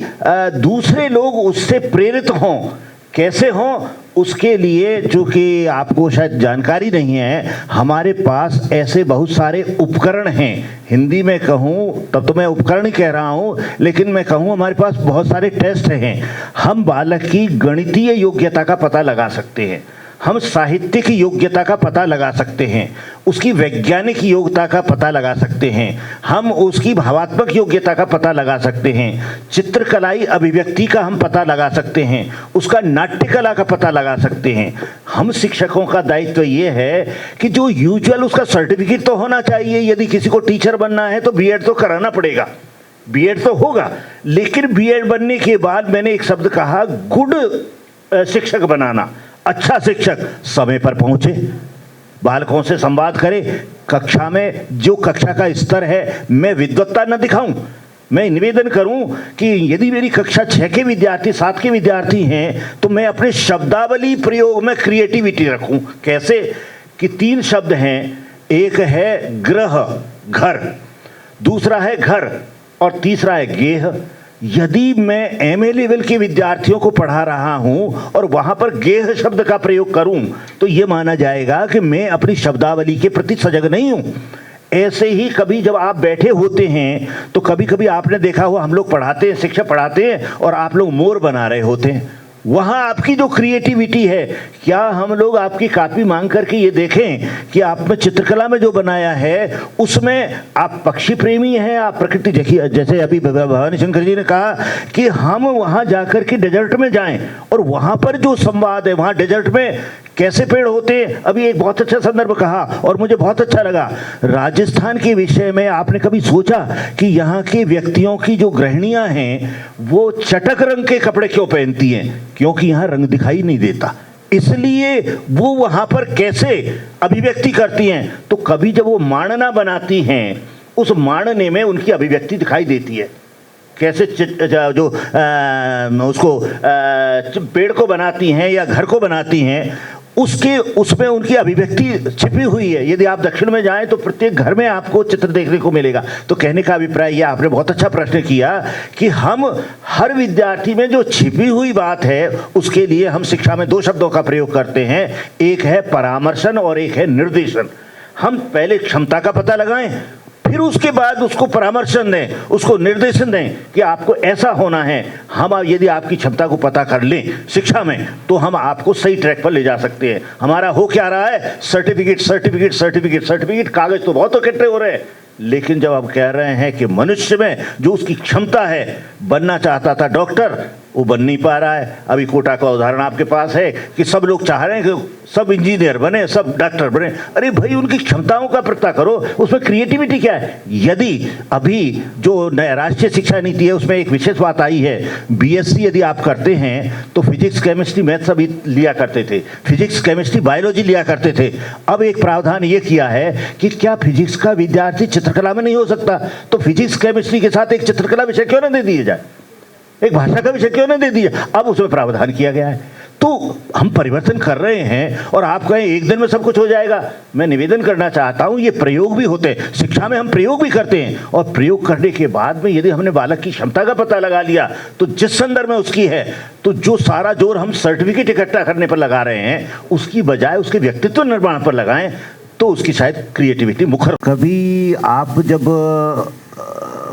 दूसरे लोग उससे प्रेरित हों। कैसे हों? उसके लिए, जो कि आपको शायद जानकारी नहीं है, हमारे पास ऐसे बहुत सारे उपकरण हैं। हिंदी में कहूँ तब तो मैं उपकरण ही कह रहा हूँ, लेकिन मैं कहूँ हमारे पास बहुत सारे टेस्ट हैं। हम बालक की गणितीय योग्यता का पता लगा सकते हैं, हम साहित्यिक योग्यता का पता लगा सकते हैं, उसकी वैज्ञानिक योग्यता का पता लगा सकते हैं, हम उसकी भावात्मक योग्यता का पता लगा सकते हैं, चित्रकलाई अभिव्यक्ति का हम पता लगा सकते हैं, उसका नाट्य कला का पता लगा सकते हैं। हम शिक्षकों का दायित्व ये है कि जो यूजुअल उसका सर्टिफिकेट तो होना चाहिए। यदि किसी को टीचर बनना है तो बीएड तो कराना पड़ेगा, बीएड तो होगा, लेकिन बीएड बनने के बाद मैंने एक शब्द कहा, गुड शिक्षक बनाना। अच्छा शिक्षक समय पर पहुंचे, बालकों से संवाद करे, कक्षा में जो कक्षा का स्तर है मैं विद्वत्ता न दिखाऊं। मैं निवेदन करूं कि यदि मेरी कक्षा 6 के विद्यार्थी, 7 के विद्यार्थी हैं, तो मैं अपने शब्दावली प्रयोग में क्रिएटिविटी रखूं। कैसे? कि 3 शब्द हैं, एक है ग्रह, घर, दूसरा है घर, और तीसरा है गेह। यदि मैं एमए लेवल के विद्यार्थियों को पढ़ा रहा हूं और वहां पर गेह शब्द का प्रयोग करूं, तो यह माना जाएगा कि मैं अपनी शब्दावली के प्रति सजग नहीं हूं। ऐसे ही कभी जब आप बैठे होते हैं तो कभी कभी आपने देखा हुआ, हम लोग पढ़ाते हैं, शिक्षक पढ़ाते हैं और आप लोग मोर बना रहे होते हैं। वहाँ आपकी जो क्रिएटिविटी है, क्या हम लोग आपकी कॉपी मांग करके ये देखें कि आपने चित्रकला में जो बनाया है उसमें आप पक्षी प्रेमी हैं, आप प्रकृति देखिए, जैसे अभी भवानी शंकर जी ने कहा कि हम वहाँ जाकर के डेजर्ट में जाएं और वहाँ पर जो संवाद है, वहाँ डेजर्ट में कैसे पेड़ होते हैं। अभी एक बहुत अच्छा संदर्भ कहा और मुझे बहुत अच्छा लगा, राजस्थान के विषय में आपने कभी सोचा कि यहाँ के व्यक्तियों की जो गृहिणियाँ हैं वो चटक रंग के कपड़े क्यों पहनती हैं? क्योंकि यहाँ रंग दिखाई नहीं देता, इसलिए वो वहाँ पर कैसे अभिव्यक्ति करती हैं। तो कभी जब वो मांडना बनाती हैं, उस मांडने में उनकी अभिव्यक्ति दिखाई देती है, कैसे जो उसको पेड़ को बनाती हैं या घर को बनाती हैं, उसमें उनकी अभिव्यक्ति छिपी हुई है। यदि आप दक्षिण में जाएं तो प्रत्येक घर में आपको चित्र देखने को मिलेगा। तो कहने का अभिप्राय यह, आपने बहुत अच्छा प्रश्न किया कि हम हर विद्यार्थी में जो छिपी हुई बात है उसके लिए हम शिक्षा में 2 शब्दों का प्रयोग करते हैं, एक है परामर्शन और एक है निर्देशन। हम पहले क्षमता का पता लगाएं, फिर उसके बाद उसको परामर्शन दें, उसको निर्देशन दें कि आपको ऐसा होना है। हम यदि आपकी क्षमता को पता कर लें शिक्षा में तो हम आपको सही ट्रैक पर ले जा सकते हैं। हमारा हो क्या रहा है, सर्टिफिकेट सर्टिफिकेट सर्टिफिकेट सर्टिफिकेट, कागज तो बहुत इकट्ठे हो रहे हैं, लेकिन जब आप कह रहे हैं कि मनुष्य में जो उसकी क्षमता है, बनना चाहता था डॉक्टर, वो बन नहीं पा रहा है। अभी कोटा का उदाहरण आपके पास है कि सब लोग चाह रहे हैं कि सब इंजीनियर बने, सब डॉक्टर बने। अरे भाई, उनकी क्षमताओं का पता करो, उसमें क्रिएटिविटी क्या है। यदि अभी जो राष्ट्रीय शिक्षा नीति है उसमें एक विशेष बात आई है, बीएससी यदि आप करते हैं तो फिजिक्स केमिस्ट्री मैथ्स अभी लिया करते थे, फिजिक्स केमिस्ट्री बायोलॉजी लिया करते थे। अब एक प्रावधान ये किया है कि क्या फिजिक्स का विद्यार्थी चित्रकला में नहीं हो सकता, तो फिजिक्स केमिस्ट्री के साथ एक चित्रकला विषय क्यों न दे दिया जाए, एक भाषा का विषय क्यों न दे दिया। अब उसमें प्रावधान किया गया है। तो हम परिवर्तन कर रहे हैं और आप कहें एक दिन में सब कुछ हो जाएगा। मैं निवेदन करना चाहता हूं, ये प्रयोग भी होते हैं, शिक्षा में हम प्रयोग भी करते हैं, और प्रयोग करने के बाद में यदि हमने बालक की क्षमता का पता लगा लिया तो जिस संदर्भ में उसकी है, तो जो सारा जोर हम सर्टिफिकेट इकट्ठा करने पर लगा रहे हैं उसकी बजाय उसके व्यक्तित्व निर्माण पर लगाएं तो उसकी शायद क्रिएटिविटी मुखर। कभी आप जब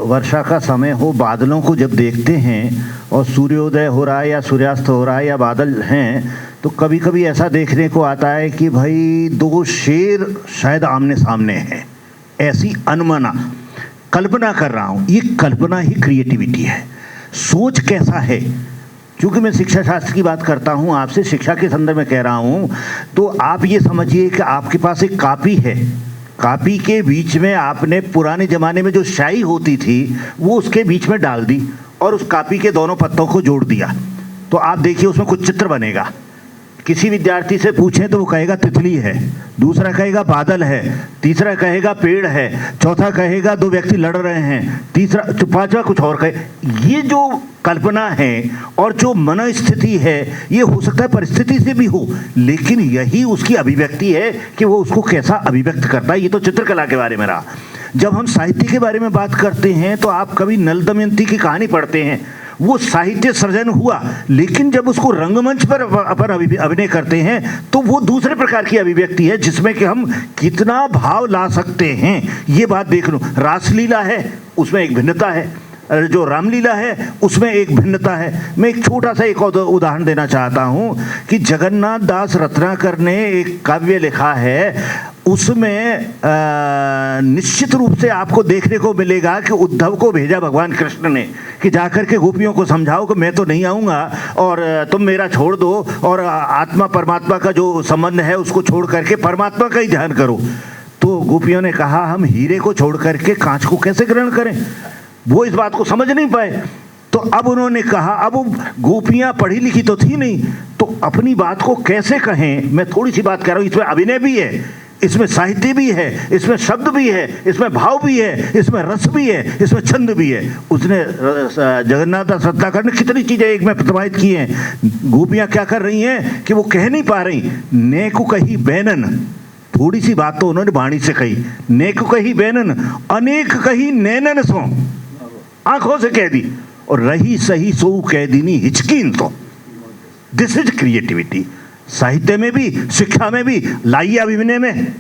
वर्षा का समय हो, बादलों को जब देखते हैं और सूर्योदय हो रहा है या सूर्यास्त हो रहा है या बादल हैं, तो कभी कभी ऐसा देखने को आता है कि भाई 2 शेर शायद आमने सामने हैं, ऐसी अनमना कल्पना कर रहा हूँ। ये कल्पना ही क्रिएटिविटी है। सोच कैसा है, क्योंकि मैं शिक्षा शास्त्र की बात करता हूँ, आपसे शिक्षा के संदर्भ में कह रहा हूँ, तो आप ये समझिए कि आपके पास एक कॉपी है, कॉपी के बीच में आपने पुराने ज़माने में जो स्याही होती थी वो उसके बीच में डाल दी और उस कॉपी के दोनों पत्तों को जोड़ दिया, तो आप देखिए उसमें कुछ चित्र बनेगा। किसी विद्यार्थी से पूछें तो वो कहेगा तितली है, दूसरा कहेगा बादल है, तीसरा कहेगा पेड़ है, चौथा कहेगा 2 व्यक्ति लड़ रहे हैं, तीसरा 5वां कुछ और कहे। ये जो कल्पना है और जो मनोस्थिति है, ये हो सकता है परिस्थिति से भी हो, लेकिन यही उसकी अभिव्यक्ति है कि वो उसको कैसा अभिव्यक्त करता है। ये तो चित्रकला के बारे में रहा। जब हम साहित्य के बारे में बात करते हैं तो आप कभी नल दमयंती की कहानी पढ़ते हैं, वो साहित्य सृजन हुआ, लेकिन जब उसको रंगमंच पर अपन अभिनय करते हैं तो वो दूसरे प्रकार की अभिव्यक्ति है जिसमें कि हम कितना भाव ला सकते हैं, ये बात देख लो। रासलीला है, उसमें एक भिन्नता है, जो रामलीला है उसमें एक भिन्नता है। मैं एक छोटा सा एक उदाहरण देना चाहता हूँ कि जगन्नाथ दास रत्नाकर ने एक काव्य लिखा है, उसमें निश्चित रूप से आपको देखने को मिलेगा कि उद्धव को भेजा भगवान कृष्ण ने कि जाकर के गोपियों को समझाओ कि मैं तो नहीं आऊँगा और तुम मेरा छोड़ दो और आत्मा परमात्मा का जो संबंध है उसको छोड़ करके परमात्मा का ही ध्यान करो। तो गोपियों ने कहा हम हीरे को छोड़ करके कांच को कैसे ग्रहण करें, वो इस बात को समझ नहीं पाए। तो अब उन्होंने कहा, अब वो गोपियाँ पढ़ी लिखी तो थी नहीं, तो अपनी बात को कैसे कहें। मैं थोड़ी सी बात कर रहा हूँ, इसमें अभिनय भी है, इसमें साहित्य भी है, इसमें शब्द भी है, इसमें भाव भी है, इसमें रस भी है, इसमें छंद भी है। उसने जगन्नाथ दास रत्नाकर ने कितनी चीज़ें एक में प्रतिपादित की हैं। गोपियाँ क्या कर रही हैं कि वो कह नहीं पा रही, नेकु कही बैनन, थोड़ी सी बात तो उन्होंने वाणी से कही, नेक कही बैनन अनेक कही नैनन सो, आंखों से कह दी, और रही सही सो कह दीनी हिचकीन। तो दिस इज क्रिएटिविटी। साहित्य में भी, शिक्षा में भी लाइए अभिनय में,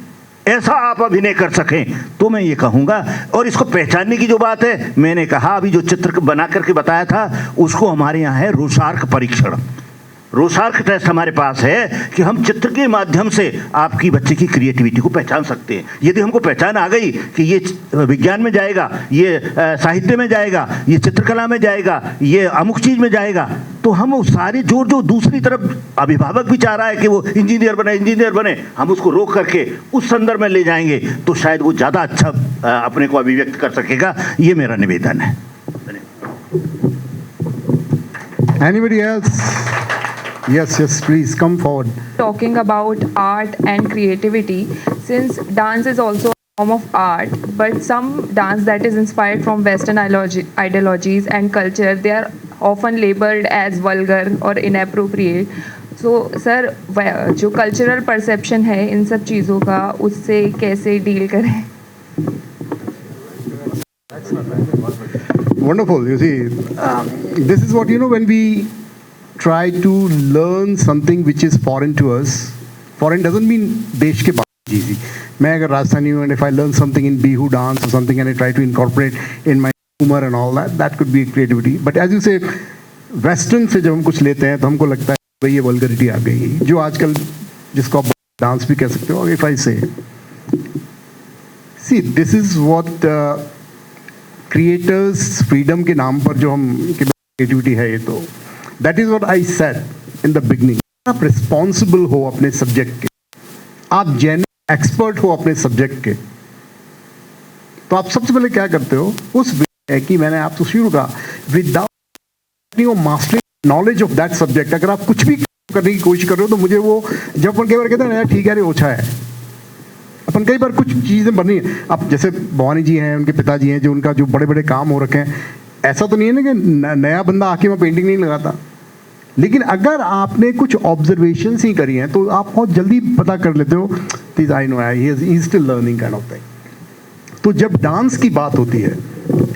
ऐसा आप अभिनय कर सकें तो मैं ये कहूँगा। और इसको पहचानने की जो बात है, मैंने कहा अभी जो चित्र बना करके बताया था उसको हमारे यहाँ है रोषार्क परीक्षण। रोसार्क टेस्ट हमारे पास है कि हम चित्र के माध्यम से आपकी बच्चे की क्रिएटिविटी को पहचान सकते हैं। यदि हमको पहचान आ गई कि ये विज्ञान में जाएगा, ये साहित्य में जाएगा, ये चित्रकला में जाएगा, ये अमुक चीज़ में जाएगा, तो हम वो सारे जो दूसरी तरफ अभिभावक भी चाह रहा है कि वो इंजीनियर बने, हम उसको रोक करके उस संदर्भ में ले जाएंगे तो शायद वो ज़्यादा अच्छा अपने को अभिव्यक्त कर सकेगा। ये मेरा निवेदन है। Anybody else? Yes, please come forward. Talking about art and creativity, since dance is also a form of art, but some dance that is inspired from Western ideologies and culture, they are often labeled as vulgar or inappropriate. So, sir, जो cultural perception है इन सब चीज़ों का, उससे कैसे deal करें? Wonderful. You see, this is what, when we try to learn something which is foreign to us. Foreign doesn't mean देश के बाहर चीज़। मैं अगर राजस्थानी हूँ and if I learn something in Bihu dance or something and I try to incorporate in my humor and all that, that could be creativity. But as you say, Western से जब हम कुछ लेते हैं तो हमको लगता है भाई ये वल्गरिटी आ गई, जो आजकल जिसको आप डांस भी कह सकते हो। If I say, see, this is what creators freedom के नाम पर जो हम creativity है, ये तो that is what I said in the beginning. आप responsible हो अपने सब्जेक्ट के, आप genuine expert हो अपने सब्जेक्ट के, तो आप सबसे पहले क्या करते हो, उस है कि मैंने आपसे शुरू कहा, without mastering knowledge of that subject, अगर आप कुछ भी करने की कोशिश कर रहे हो तो मुझे वो जब अपन कई बार कहते हैं यार ठीक है अरे ओछा है, अपन कई बार कुछ चीज़ें बनी है। अब जैसे भवानी जी हैं, उनके पिताजी हैं, जो उनका जो बड़े बड़े काम हो रखे हैं, ऐसा तो नहीं है ना कि नया बंदा आके वहाँ पेंटिंग नहीं लगाता, लेकिन अगर आपने कुछ ऑब्जर्वेशन ही करी हैं तो आप बहुत जल्दी पता कर लेते हो please I know he is still learning kind of thing. तो जब डांस की बात होती है,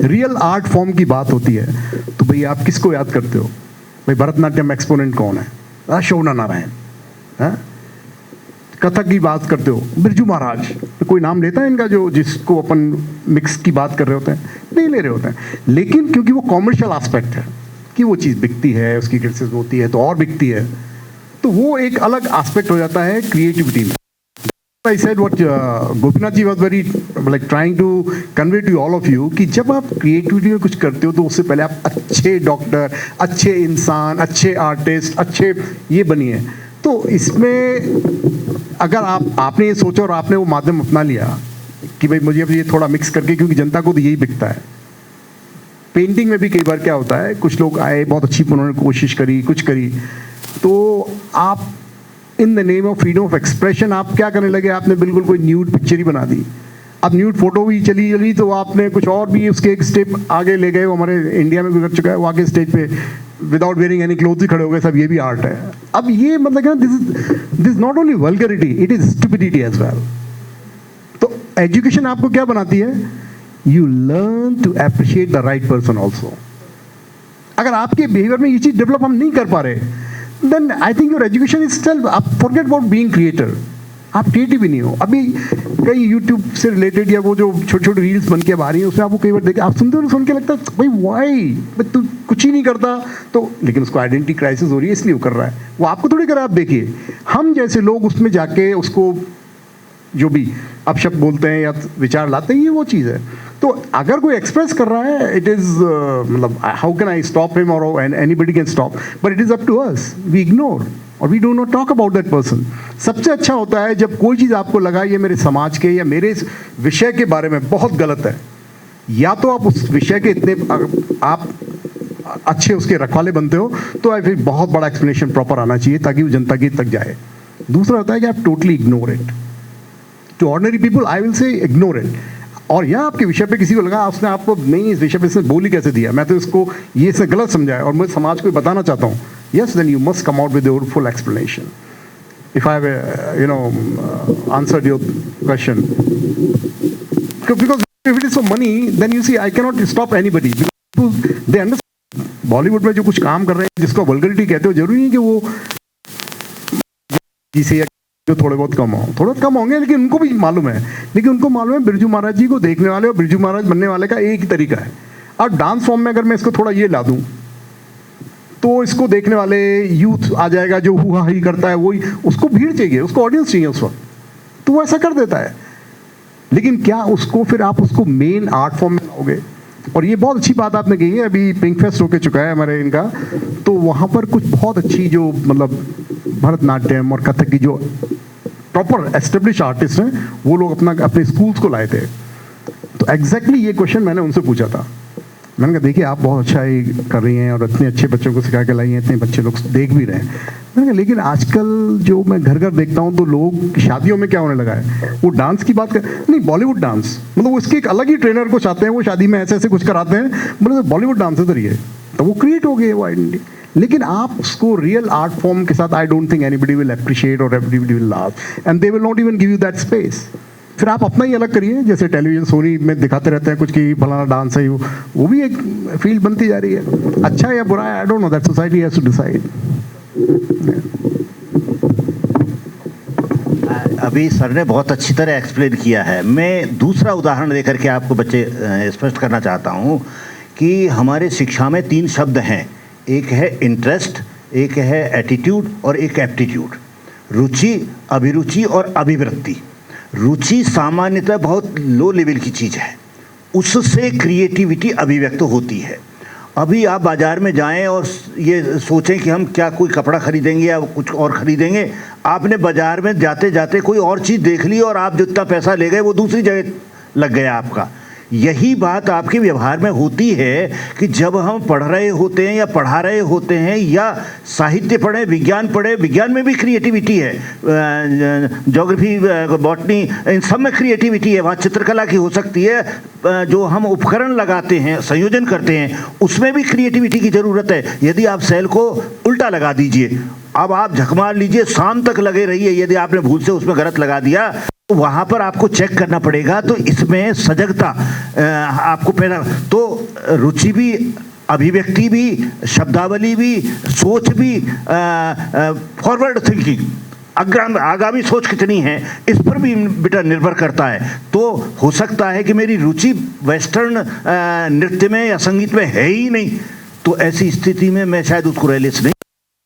रियल आर्ट फॉर्म की बात होती है, तो भाई आप किसको याद करते हो? भाई भरतनाट्यम एक्सपोनेंट कौन है? शोभना नारायण। कथक की बात करते हो, बिरजू महाराज, तो कोई नाम लेता है इनका जो जिसको अपन मिक्स की बात कर रहे होते हैं? नहीं ले रहे होते हैं, लेकिन क्योंकि वो कॉमर्शियल एस्पेक्ट है कि वो चीज़ बिकती है, उसकी क्रिटिसिज्म होती है तो और बिकती है, तो वो एक अलग एस्पेक्ट हो जाता है क्रिएटिविटी में। I said what Gopinath ji was very like trying to convey to all of you कि जब आप क्रिएटिविटी में कुछ करते हो तो उससे पहले आप अच्छे डॉक्टर, अच्छे इंसान, अच्छे आर्टिस्ट, अच्छे ये बनिए। तो इसमें अगर आपने ये सोचा और आपने वो माध्यम अपना लिया कि भाई मुझे अब ये थोड़ा मिक्स करके, क्योंकि जनता को तो यही बिकता है। पेंटिंग में भी कई बार क्या होता है, कुछ लोग आए, बहुत अच्छी उन्होंने कोशिश करी, कुछ करी, तो आप in the name of freedom of expression आप क्या करने लगे, आपने बिल्कुल कोई न्यूड पिक्चर ही बना दी। अब न्यूड फोटो भी चली तो आपने कुछ और भी उसके एक स्टेप आगे ले गए। वो हमारे इंडिया में भी कर चुका है, वो आगे स्टेज पे विदाउट वेयरिंग एनी क्लोथ ही खड़े हो गए, सब ये भी आर्ट है। अब ये मतलब क्या, this not only vulgarity, it is stupidity as well. तो एजुकेशन आपको क्या बनाती है? You learn to appreciate the right person also. अगर आपके बिहेवियर में ये चीज डेवलप हम नहीं कर पा रहे, then I think your education is still, forget about being creator, आप क्रिएटिव ही नहीं हो। अभी कई YouTube से रिलेटेड या वो जो छोटी छोटी रील्स बन के अब आ रही हैं, उसमें आपको कई बार देखे, आप सुनते हो, सुन के लगता है भाई वाई, तू कुछ ही नहीं करता तो, लेकिन उसको आइडेंटिटी क्राइसिस हो रही है इसलिए वो कर रहा है। वो आपको थोड़ी कर रहा है। आप देखिए, हम जैसे लोग उसमें जाके उसको जो भी अपशब्द बोलते हैं या विचार लाते हैं, ये वो चीज़ है। तो अगर कोई एक्सप्रेस कर रहा है, इट इज़ मतलब how can I stop him और anybody can stop, but it is up to us. We ignore और we do not talk about that person. सबसे अच्छा होता है जब कोई चीज़ आपको लगा ये मेरे समाज के या मेरे इस विषय के बारे में बहुत गलत है, या तो आप उस विषय के इतने आप अच्छे उसके रखवाले बनते हो, तो आई फिर बहुत बड़ा एक्सप्लेनेशन प्रॉपर आना चाहिए ताकि वो जनता की तक जाए। दूसरा होता है कि आप totally ignore it. To ordinary people I will say ignore it. और यहाँ आपके विषय पे किसी को लगा उसने आपको नहीं इस विषय पे इसने बोल ही कैसे दिया, मैं तो इसको ये से गलत समझा है और मैं समाज को बताना चाहता हूँ, yes then you must come out with your full explanation. If I have answered your question, because if it is for money then you see I can not stop anybody, they understand. Bollywood में जो कुछ काम कर रहे हैं जिसको vulgarity कहते हो, जरूरी नहीं कि वो जिसे जो थोड़े बहुत कम हो, थोड़े बहुत कम होंगे, लेकिन उनको भी मालूम है। लेकिन उनको मालूम है बिरजू महाराज जी को देखने वाले और बिरजू महाराज बनने वाले का एक ही तरीका है। और डांस फॉर्म में अगर मैं इसको थोड़ा ये ला दूं तो इसको देखने वाले यूथ आ जाएगा जो हुआ ही करता है, वही उसको भीड़ चाहिए, उसको ऑडियंस चाहिए उस वक्त, तो वो ऐसा कर देता है। लेकिन क्या उसको फिर आप उसको मेन आर्ट फॉर्म में लाओगे? और ये बहुत अच्छी बात आपने कही है, अभी पिंक फेस्ट होके चुका है हमारे इनका, तो वहाँ पर कुछ बहुत अच्छी जो मतलब भरतनाट्यम और कथक की जो प्रॉपर एस्टेब्लिश आर्टिस्ट हैं, वो लोग अपने स्कूल्स को लाए थे। तो एग्जैक्टली ये क्वेश्चन मैंने उनसे पूछा था। मैंने कहा देखिए आप बहुत अच्छा ही कर रही हैं और इतने अच्छे बच्चों को सिखा के लाई हैं, इतने बच्चे लोग देख भी रहे हैं। मैंने कहा लेकिन आजकल जो मैं घर घर देखता हूँ तो लोग शादियों में क्या होने लगा है, वो डांस की बात कर नहीं, बॉलीवुड डांस, मतलब वो इसके एक अलग ही ट्रेनर को चाहते हैं, वो शादी में ऐसे ऐसे कुछ कराते हैं, मतलब बॉलीवुड डांस इधर ही है, तो वो क्रिएट हो गए वो आइडेंटिटी। लेकिन आप उसको रियल आर्ट फॉर्म के साथ, I don't think anybody will appreciate और everybody will love and they will not even give you that space. फिर आप अपना ही अलग करिए, जैसे टेलीविजन सोनी में दिखाते रहते हैं कुछ कि फलाना डांस है, वो भी एक फील्ड बनती जा रही है। अच्छा या बुरा है, I don't know, that society has to decide. अभी सर ने बहुत अच्छी तरह एक्सप्लेन किया है। मैं दूसरा उदाहरण देकर के आपको बच्चे स्पष्ट करना चाहता हूँ कि हमारे शिक्षा में 3 शब्द हैं, एक है इंटरेस्ट, एक है एटीट्यूड और एक एप्टीट्यूड। रुचि, अभिरुचि और अभिवृत्ति। रुचि सामान्यतः बहुत लो लेवल की चीज़ है, उससे क्रिएटिविटी अभिव्यक्त होती है। अभी आप बाज़ार में जाएं और ये सोचें कि हम क्या कोई कपड़ा खरीदेंगे या कुछ और खरीदेंगे, आपने बाज़ार में जाते जाते कोई और चीज़ देख ली और आप जितना पैसा ले गए वो दूसरी जगह लग गया आपका। यही बात आपके व्यवहार में होती है कि जब हम पढ़ रहे होते हैं या पढ़ा रहे होते हैं या साहित्य पढ़े, विज्ञान पढ़े, विज्ञान में भी क्रिएटिविटी है, ज्योग्राफी, बॉटनी, इन सब में क्रिएटिविटी है। वहाँ चित्रकला की हो सकती है, जो हम उपकरण लगाते हैं, संयोजन करते हैं, उसमें भी क्रिएटिविटी की ज़रूरत है। यदि आप सेल को उल्टा लगा दीजिए, अब आप झक मार लीजिए, शाम तक लगे रहिए, यदि आपने भूल से उसमें गलत लगा दिया तो वहाँ पर आपको चेक करना पड़ेगा। तो इसमें सजगता आपको पैदा, तो रुचि भी, अभिव्यक्ति भी, शब्दावली भी, सोच भी, फॉरवर्ड थिंकिंग, आगामी सोच कितनी है, इस पर भी बेटा निर्भर करता है। तो हो सकता है कि मेरी रुचि वेस्टर्न नृत्य में या संगीत में है ही नहीं, तो ऐसी स्थिति में मैं शायद उसको रियलिस्ट नहीं,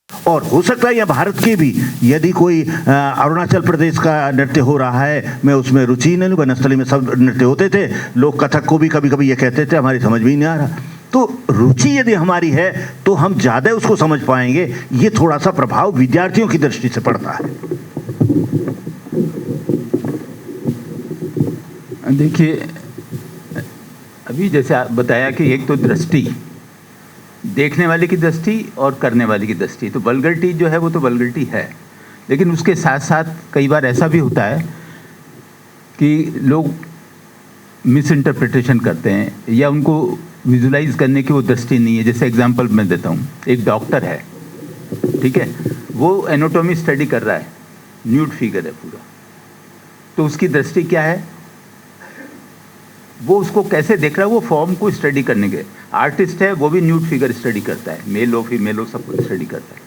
और हो सकता है या भारत के भी यदि कोई अरुणाचल प्रदेश का नृत्य हो रहा है, मैं उसमें रुचि नहीं लूँ। वनस्थली में सब नृत्य होते थे, लोग कथक को भी कभी कभी ये कहते थे, हमारी समझ में ही नहीं आ रहा। तो रुचि यदि हमारी है तो हम ज़्यादा उसको समझ पाएंगे। ये थोड़ा सा प्रभाव विद्यार्थियों की दृष्टि से पड़ता है। देखिए, अभी जैसे आप बताया कि एक तो दृष्टि, देखने वाले की दृष्टि और करने वाले की दृष्टि, तो वल्गरिटी जो है वो तो वल्गरिटी है, लेकिन उसके साथ साथ कई बार ऐसा भी होता है कि लोग मिस इंटरप्रिटेशन करते हैं या उनको विजुलाइज करने की वो दृष्टि नहीं है। जैसे एग्जांपल मैं देता हूँ, एक डॉक्टर है, ठीक है, वो एनाटॉमी स्टडी कर रहा है, न्यूड फिगर है पूरा, तो उसकी दृष्टि क्या है, वो उसको कैसे देख रहा है, वो फॉर्म को स्टडी करने के। आर्टिस्ट है, वो भी न्यूड फिगर स्टडी करता है, मेल हो फीमेल हो सब कुछ स्टडी करता है,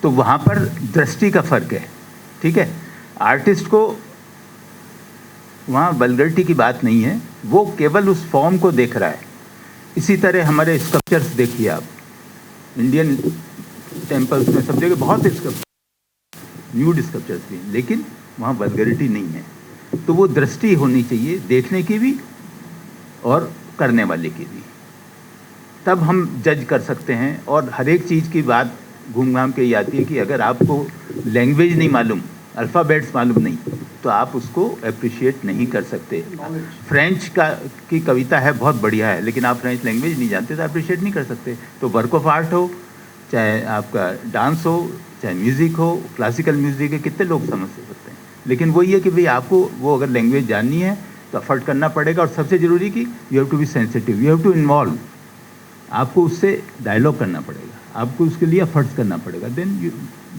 तो वहाँ पर दृष्टि का फर्क है, ठीक है। आर्टिस्ट को वहाँ वल्गरिटी की बात नहीं है, वो केवल उस फॉर्म को देख रहा है। इसी तरह हमारे स्कल्पचर्स देखिए आप, इंडियन टेम्पल्स में सब जगह बहुत न्यूड स्कल्पचर्स भी, लेकिन वहाँ वल्गरिटी नहीं है। तो वो दृष्टि होनी चाहिए, देखने की भी और करने वाले की भी, तब हम जज कर सकते हैं। और हर एक चीज़ की बात घूम घाम के ये आती है कि अगर आपको लैंग्वेज नहीं मालूम, अल्फ़ाबेट्स मालूम नहीं, तो आप उसको अप्रिशिएट नहीं कर सकते। फ्रेंच की कविता है, बहुत बढ़िया है, लेकिन आप फ्रेंच लैंग्वेज नहीं जानते तो अप्रिशिएट नहीं कर सकते। तो वर्क ऑफ आर्ट हो, चाहे आपका डांस हो, चाहे म्यूज़िक हो, क्लासिकल म्यूज़िक है, कितने लोग समझ सकते हैं, लेकिन वही है कि भाई आपको वो अगर लैंग्वेज जाननी है तो एफर्ट करना पड़ेगा। और सबसे ज़रूरी कि you have to be sensitive, you have to involve, आपको उससे डायलॉग करना पड़ेगा, आपको उसके लिए एफर्ट्स करना पड़ेगा, then you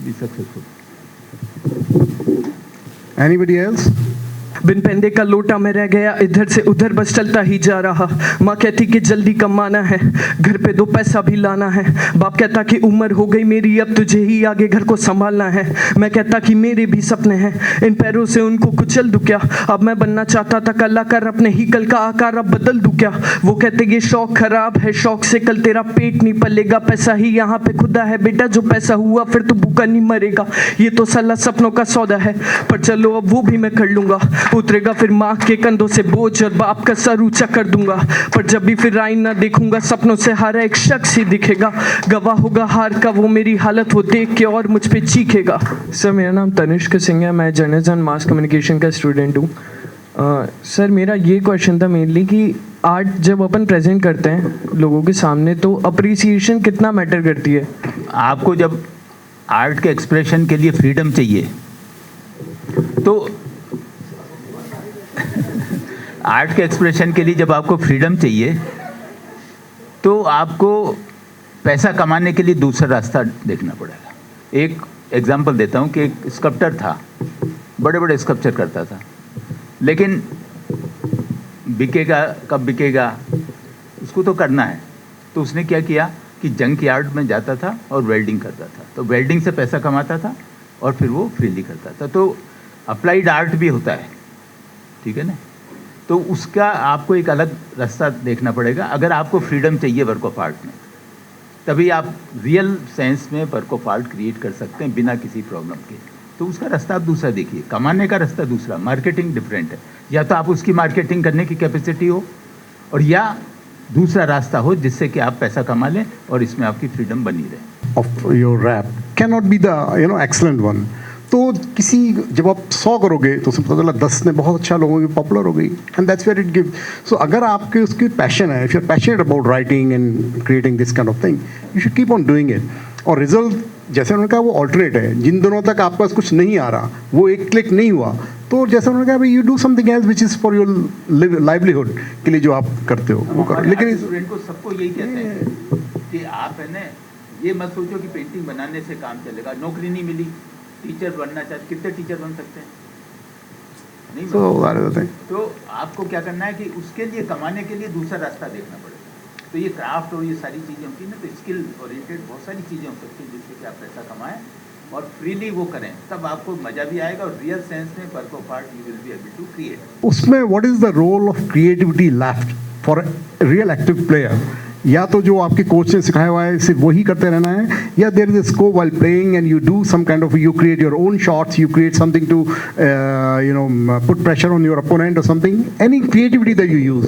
be successful. Anybody else? बिन पेंदे का लोटा में रह गया इधर से उधर बस चलता ही जा रहा। माँ कहती कि जल्दी कमाना है, घर पे 2 पैसा भी लाना है। बाप कहता कि उम्र हो गई मेरी, अब तुझे ही आगे घर को संभालना है। मैं कहता कि मेरे भी सपने हैं, इन पैरों से उनको कुचल दूं क्या। अब मैं बनना चाहता था कलाकार, अपने ही कल का आकार अब बदल दूं क्या। वो कहते ये शौक खराब है, शौक से कल तेरा पेट नहीं पलेगा। पैसा ही यहाँ पे खुदा है बेटा, जो पैसा हुआ फिर तो भूखा नहीं मरेगा। ये तो साला सपनों का सौदा है, पर चलो अब वो भी मैं कर लूंगा। उतरेगा फिर माँ के कंधों से बोझ और बाप का सर ऊंचा कर दूंगा। पर जब भी फिर आईना देखूंगा, सपनों से हारा एक शख्स ही दिखेगा। गवाह होगा हार का वो मेरी हालत, वो देख के और मुझ पे चीखेगा। सर मेरा नाम तनिष्क सिंह है, मैं जर्नलिज्म एंड मास कम्युनिकेशन का स्टूडेंट हूँ। सर मेरा ये क्वेश्चन था मेनली कि आर्ट जब अपन प्रेजेंट करते हैं लोगों के सामने, तो अप्रिसिएशन कितना मैटर करती है। आपको जब आर्ट के एक्सप्रेशन के लिए फ्रीडम चाहिए तो आर्ट के एक्सप्रेशन के लिए जब आपको फ्रीडम चाहिए तो आपको पैसा कमाने के लिए दूसरा रास्ता देखना पड़ेगा। एक एग्जांपल देता हूँ कि एक स्कल्पटर था, बड़े बड़े स्कल्पचर करता था, लेकिन बिकेगा कब बिकेगा उसको तो करना है। तो उसने क्या किया कि जंक यार्ड में जाता था और वेल्डिंग करता था। तो वेल्डिंग से पैसा कमाता था और फिर वो फ्रीली करता था। तो अप्लाइड आर्ट भी होता है, ठीक है ना। तो उसका आपको एक अलग रास्ता देखना पड़ेगा। अगर आपको फ्रीडम चाहिए वर्क ऑफ आर्ट में, तभी आप रियल सेंस में वर्क ऑफ आर्ट क्रिएट कर सकते हैं बिना किसी प्रॉब्लम के। तो उसका रास्ता आप दूसरा देखिए, कमाने का रास्ता दूसरा, मार्केटिंग डिफरेंट है। या तो आप उसकी मार्केटिंग करने की कैपेसिटी हो, और या दूसरा रास्ता हो जिससे कि आप पैसा कमा लें और इसमें आपकी फ्रीडम बनी रहे। Of your rap can not be the excellent one. तो किसी जब आप 100 करोगे तो उसमें पता चला 10 ने बहुत अच्छा लोगों की पॉपुलर हो गई, and that's where it give. So अगर आपके उसकी पैशन है, if you are passionate about writing and creating this kind of thing, you should keep on doing it. और रिजल्ट जैसे उन्होंने कहा वो ऑल्टरनेट है, जिन दोनों तक आपके पास कुछ नहीं आ रहा, वो एक क्लिक नहीं हुआ, तो जैसे उन्होंने कहा भाई you do something else which is for your livelihood के लिए जो आप करते हो वो करो। लेकिन स्टूडेंट को सबको यही कहते हैं कि आप है ना, ये मत सोचो कि पेंटिंग बनाने से काम चलेगा। नौकरी नहीं मिली, टीचर बनना चाहते, कितने टीचर बन सकते हैं? नहीं बन। तो आपको क्या करना है कि उसके लिए कमाने के लिए दूसरा रास्ता देखना पड़ेगा। तो ये क्राफ्ट और ये सारी चीज़ें होती हैं ना, तो स्किल ओरिएंटेड बहुत सारी चीज़ें हो सकती हैं जिससे कि आप पैसा कमाएं और फ्रीली वो करें, तब आपको मज़ा भी आएगा और रियल सेंस में work of art you will be able to create. उसमें what is the role of creativity left for real active player? या तो जो आपके कोच ने सिखाया हुआ है सिर्फ वही करते रहना है, या there is a scope while playing and you do some kind of, you create your own shots, you create something to put pressure on your opponent और something, any creativity that you use?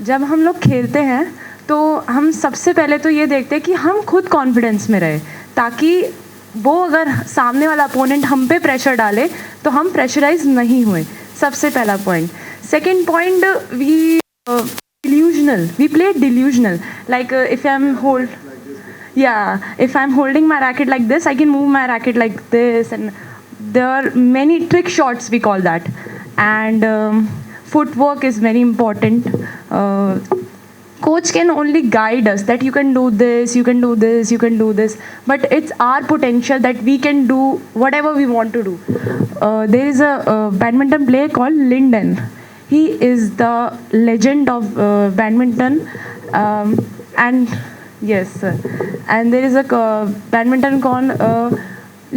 जब हम लोग खेलते हैं तो हम सबसे पहले तो ये देखते हैं कि हम खुद कॉन्फिडेंस में रहे, ताकि वो अगर सामने वाला अपोनेंट हम पे प्रेशर डाले तो हम प्रेशराइज नहीं हुए। सबसे पहला point. Second point, we we play delusional, like if I'm holding my racket like this, I can move my racket like this, and there are many trick shots, we call that. And footwork is very important. Coach can only guide us that you can do this, you can do this, you can do this, but it's our potential that we can do whatever we want to do. There is a badminton player called Linden. He is the legend of badminton, and yes, sir. And there is a badminton called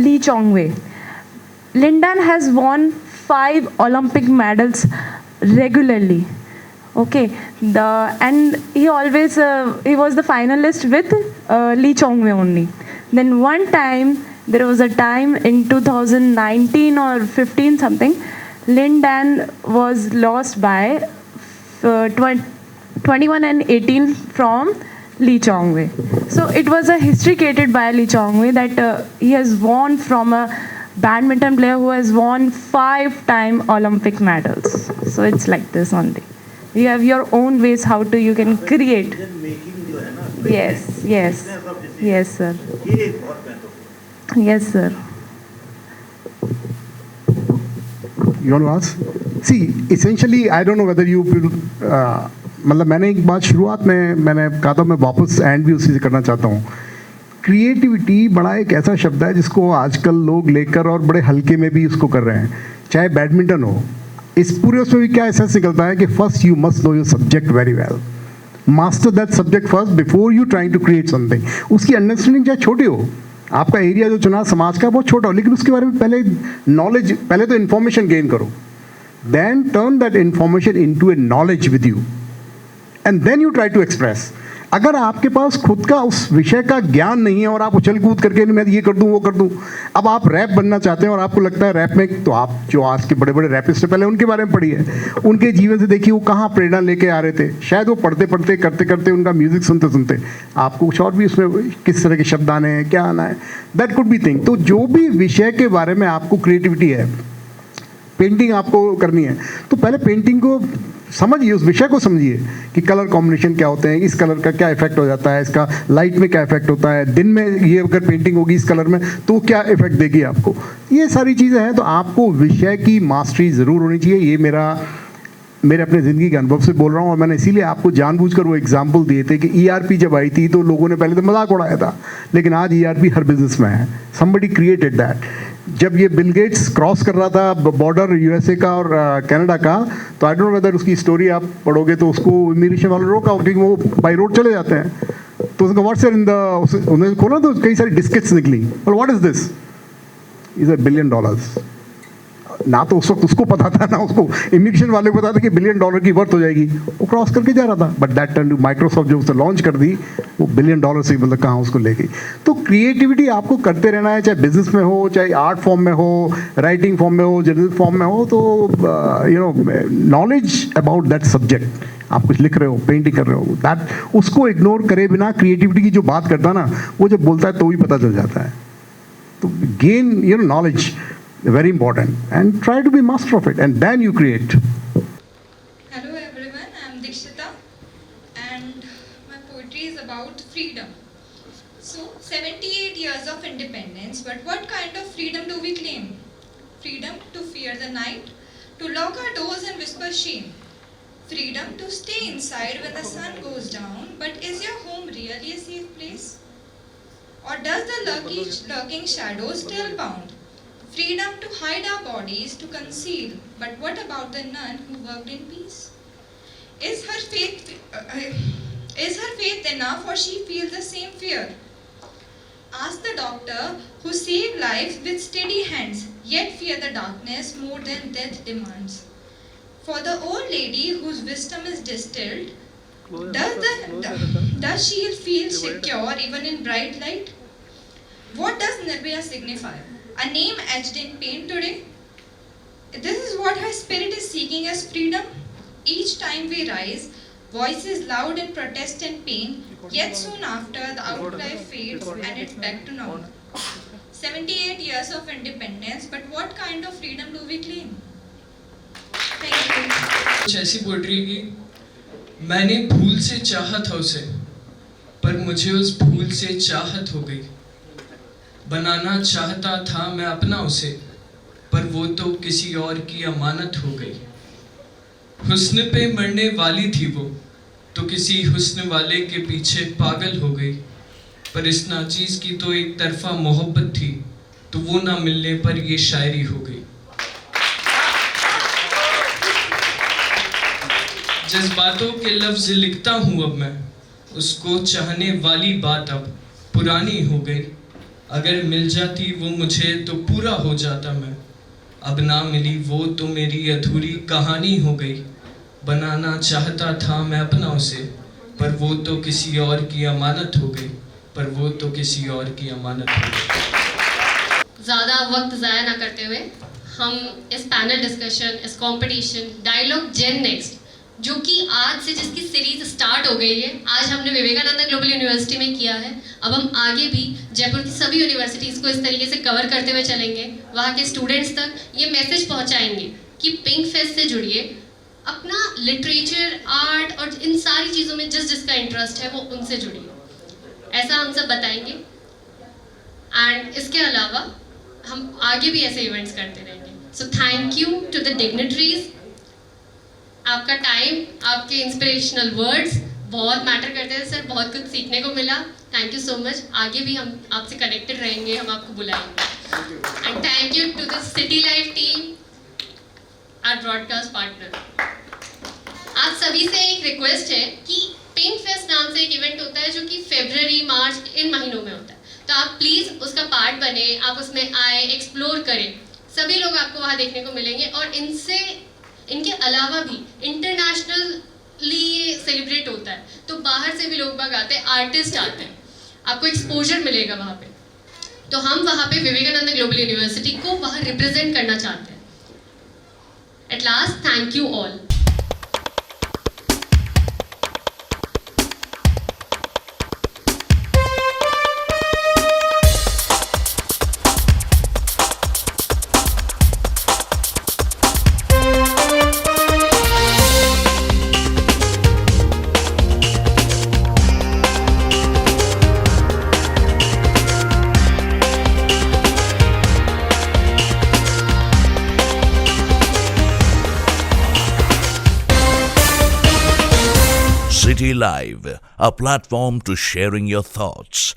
Lee Chong-wei. Linden has won 5 Olympic medals regularly. Okay, and he always he was the finalist with Lee Chong-wei only. Then one time, there was a time in 2019 or 15 something, Linden was lost by 21 and 18 from Lee Chong-wei. So it was a history created by Lee Chong-wei that he has won from a badminton player who has won 5-time Olympic medals. So it's like this only. You have your own ways how to you can create. Yes, yes, yes, sir. Yes, sir. You want to ask? See, essentially, I don't know whether you will. मतलब मैंने एक बात शुरुआत में मैंने कहा था, मैं वापस एंड भी उसी से करना चाहता हूँ। क्रिएटिविटी बड़ा एक ऐसा शब्द है जिसको आजकल लोग लेकर और बड़े हल्के में भी उसको कर रहे हैं। चाहे बैडमिंटन हो, इस पूरे उसमें भी क्या एसेंस निकलता है कि first you must know your subject very well, master that subject first before you trying to create something. उसकी अंडरस्टैंडिंग चाहे छोटी हो, आपका एरिया जो चुना समाज का बहुत छोटा हो, लेकिन उसके बारे में पहले नॉलेज, पहले तो इन्फॉर्मेशन गेन करो, then turn that information into a knowledge with you and then you try to express. अगर आपके पास खुद का उस विषय का ज्ञान नहीं है और आप उछल कूद करके मैं ये कर दूं वो कर दूं, अब आप रैप बनना चाहते हैं और आपको लगता है रैप में, तो आप जो आज के बड़े बड़े रैपिस्ट पहले उनके बारे में पढ़िए, उनके जीवन से देखिए वो कहाँ प्रेरणा लेके आ रहे थे। शायद वो पढ़ते पढ़ते करते करते उनका म्यूजिक सुनते सुनते आपको कुछ और भी उसमें किस तरह के शब्द आने हैं, क्या आना है, दैट कुड बी थिंग। तो जो भी विषय के बारे में आपको क्रिएटिविटी है, पेंटिंग आपको करनी है, तो पहले पेंटिंग को समझिए, उस विषय को समझिए कि कलर कॉम्बिनेशन क्या होते हैं, इस कलर का क्या इफेक्ट हो जाता है, इसका लाइट में क्या इफेक्ट होता है, दिन में ये अगर पेंटिंग होगी इस कलर में तो क्या इफेक्ट देगी आपको। ये सारी चीज़ें हैं, तो आपको विषय की मास्टरी ज़रूर होनी चाहिए। ये मेरे अपने ज़िंदगी के अनुभव से बोल रहा हूँ, और मैंने इसीलिए आपको जानबूझकर वो एग्जाम्पल दिए थे कि ERP जब आई थी तो लोगों ने पहले तो मजाक उड़ाया था, लेकिन आज ERP हर बिजनेस में है। Somebody created that. जब ये बिल गेट्स क्रॉस कर रहा था बॉर्डर USA का और कनाडा का, तो आई डोंट नो वेदर उसकी स्टोरी आप पढ़ोगे तो उसको इमिग्रेशन वाले रोका, क्योंकि वो बाई रोड चले जाते हैं, तो उसका व्हाट्सएप इन द, उन्होंने खोला तो कई सारी डिस्केट्स निकली, और what is this, is $1 billion. ना तो उस वक्त उसको पता था, ना उसको इमिग्रेशन वाले को पता था कि $1 बिलियन की वर्थ हो जाएगी, वो क्रॉस करके जा रहा था। बट दैट टर्न माइक्रोसॉफ्ट जो उसने लॉन्च कर दी, वो $1 बिलियन से मतलब कहाँ उसको ले गई। तो क्रिएटिविटी आपको करते रहना है, चाहे बिजनेस में हो, चाहे आर्ट फॉर्म में हो, राइटिंग फॉर्म में हो, जर्नलिस्ट फॉर्म में हो। तो you know knowledge about that subject, आप कुछ लिख रहे हो, पेंटिंग कर रहे हो, दैट उसको इग्नोर करे बिना क्रिएटिविटी की जो बात करता ना, वो जब बोलता है तो ही पता चल जाता है। तो gain you know knowledge very important and try to be master of it and then you create. Hello everyone, I am Dikshita and my poetry is about freedom. So 78 years of independence, but what kind of freedom do we claim? Freedom to fear the night, to lock our doors and whisper shame. Freedom to stay inside when the sun goes down, but is your home really a safe place? Or does the lurking shadows still pound? Freedom to hide our bodies, to conceal, but what about the nun who worked in peace? Is her faith enough, or she feels the same fear? Ask the doctor who saved lives with steady hands, yet fear the darkness more than death demands. For the old lady whose wisdom is distilled, does she feel secure even in bright light? What does Nirbhaya signify? A name etched in paint today? This is what her spirit is seeking as freedom. Each time we rise, voices loud in protest and pain, yet soon after the outcry fades and it's back to normal. 78 years of independence, but what kind of freedom do we claim? Thank you. कुछ ऐसी poetry की, मैंने भूल से चाहा था उसे, पर मुझे उस भूल से चाहत हो गई। बनाना चाहता था मैं अपना उसे, पर वो तो किसी और की अमानत हो गई। हुस्न पे मरने वाली थी वो, तो किसी हुस्न वाले के पीछे पागल हो गई। पर इस नाचीज की तो एक तरफा मोहब्बत थी, तो वो ना मिलने पर ये शायरी हो गई। जज्बातों के लफ्ज लिखता हूँ अब मैं, उसको चाहने वाली बात अब पुरानी हो गई। अगर मिल जाती वो मुझे तो पूरा हो जाता मैं, अब ना मिली वो तो मेरी अधूरी कहानी हो गई। बनाना चाहता था मैं अपना उसे, पर वो तो किसी और की अमानत हो गई, पर वो तो किसी और की अमानत हो गई। ज़्यादा वक्त ज़ाया ना करते हुए हम इस पैनल डिस्कशन, इस कंपटीशन डायलॉग जेन नेक्स्ट, जो कि आज से जिसकी सीरीज स्टार्ट हो गई है, आज हमने विवेकानंद ग्लोबल यूनिवर्सिटी में किया है, अब हम आगे भी जयपुर की सभी यूनिवर्सिटीज़ को इस तरीके से कवर करते हुए चलेंगे। वहाँ के स्टूडेंट्स तक ये मैसेज पहुँचाएंगे कि पिंक फेस्ट से जुड़िए, अपना लिटरेचर, आर्ट और इन सारी चीज़ों में जिसका इंटरेस्ट है वो उनसे जुड़िए, ऐसा हम सब बताएंगे। एंड इसके अलावा हम आगे भी ऐसे इवेंट्स करते रहेंगे। So thank you to the dignitaries. आपका टाइम, आपके इंस्पिरेशनल वर्ड्स बहुत मैटर करते हैं सर, बहुत कुछ सीखने को मिला। Thank you so much. आगे भी हम आपसे कनेक्टेड रहेंगे, हम आपको बुलाएंगे। And thank you to the city life team, our broadcast partner. आप सभी से एक रिक्वेस्ट है कि पिंक फेस्ट नाम से एक इवेंट होता है जो कि फरवरी मार्च इन महीनों में होता है, तो आप प्लीज़ उसका पार्ट बने, आप उसमें आए, एक्सप्लोर करें. सभी लोग आपको वहाँ देखने को मिलेंगे और इनके अलावा भी इंटरनेशनली ये सेलिब्रेट होता है, तो बाहर से भी लोग बाग आते हैं, आर्टिस्ट आते हैं, आपको एक्सपोजर मिलेगा वहाँ पे. तो हम वहाँ पे विवेकानंद ग्लोबल यूनिवर्सिटी को वहाँ रिप्रेजेंट करना चाहते हैं. At last, thank you all. City Live, a platform to sharing your thoughts.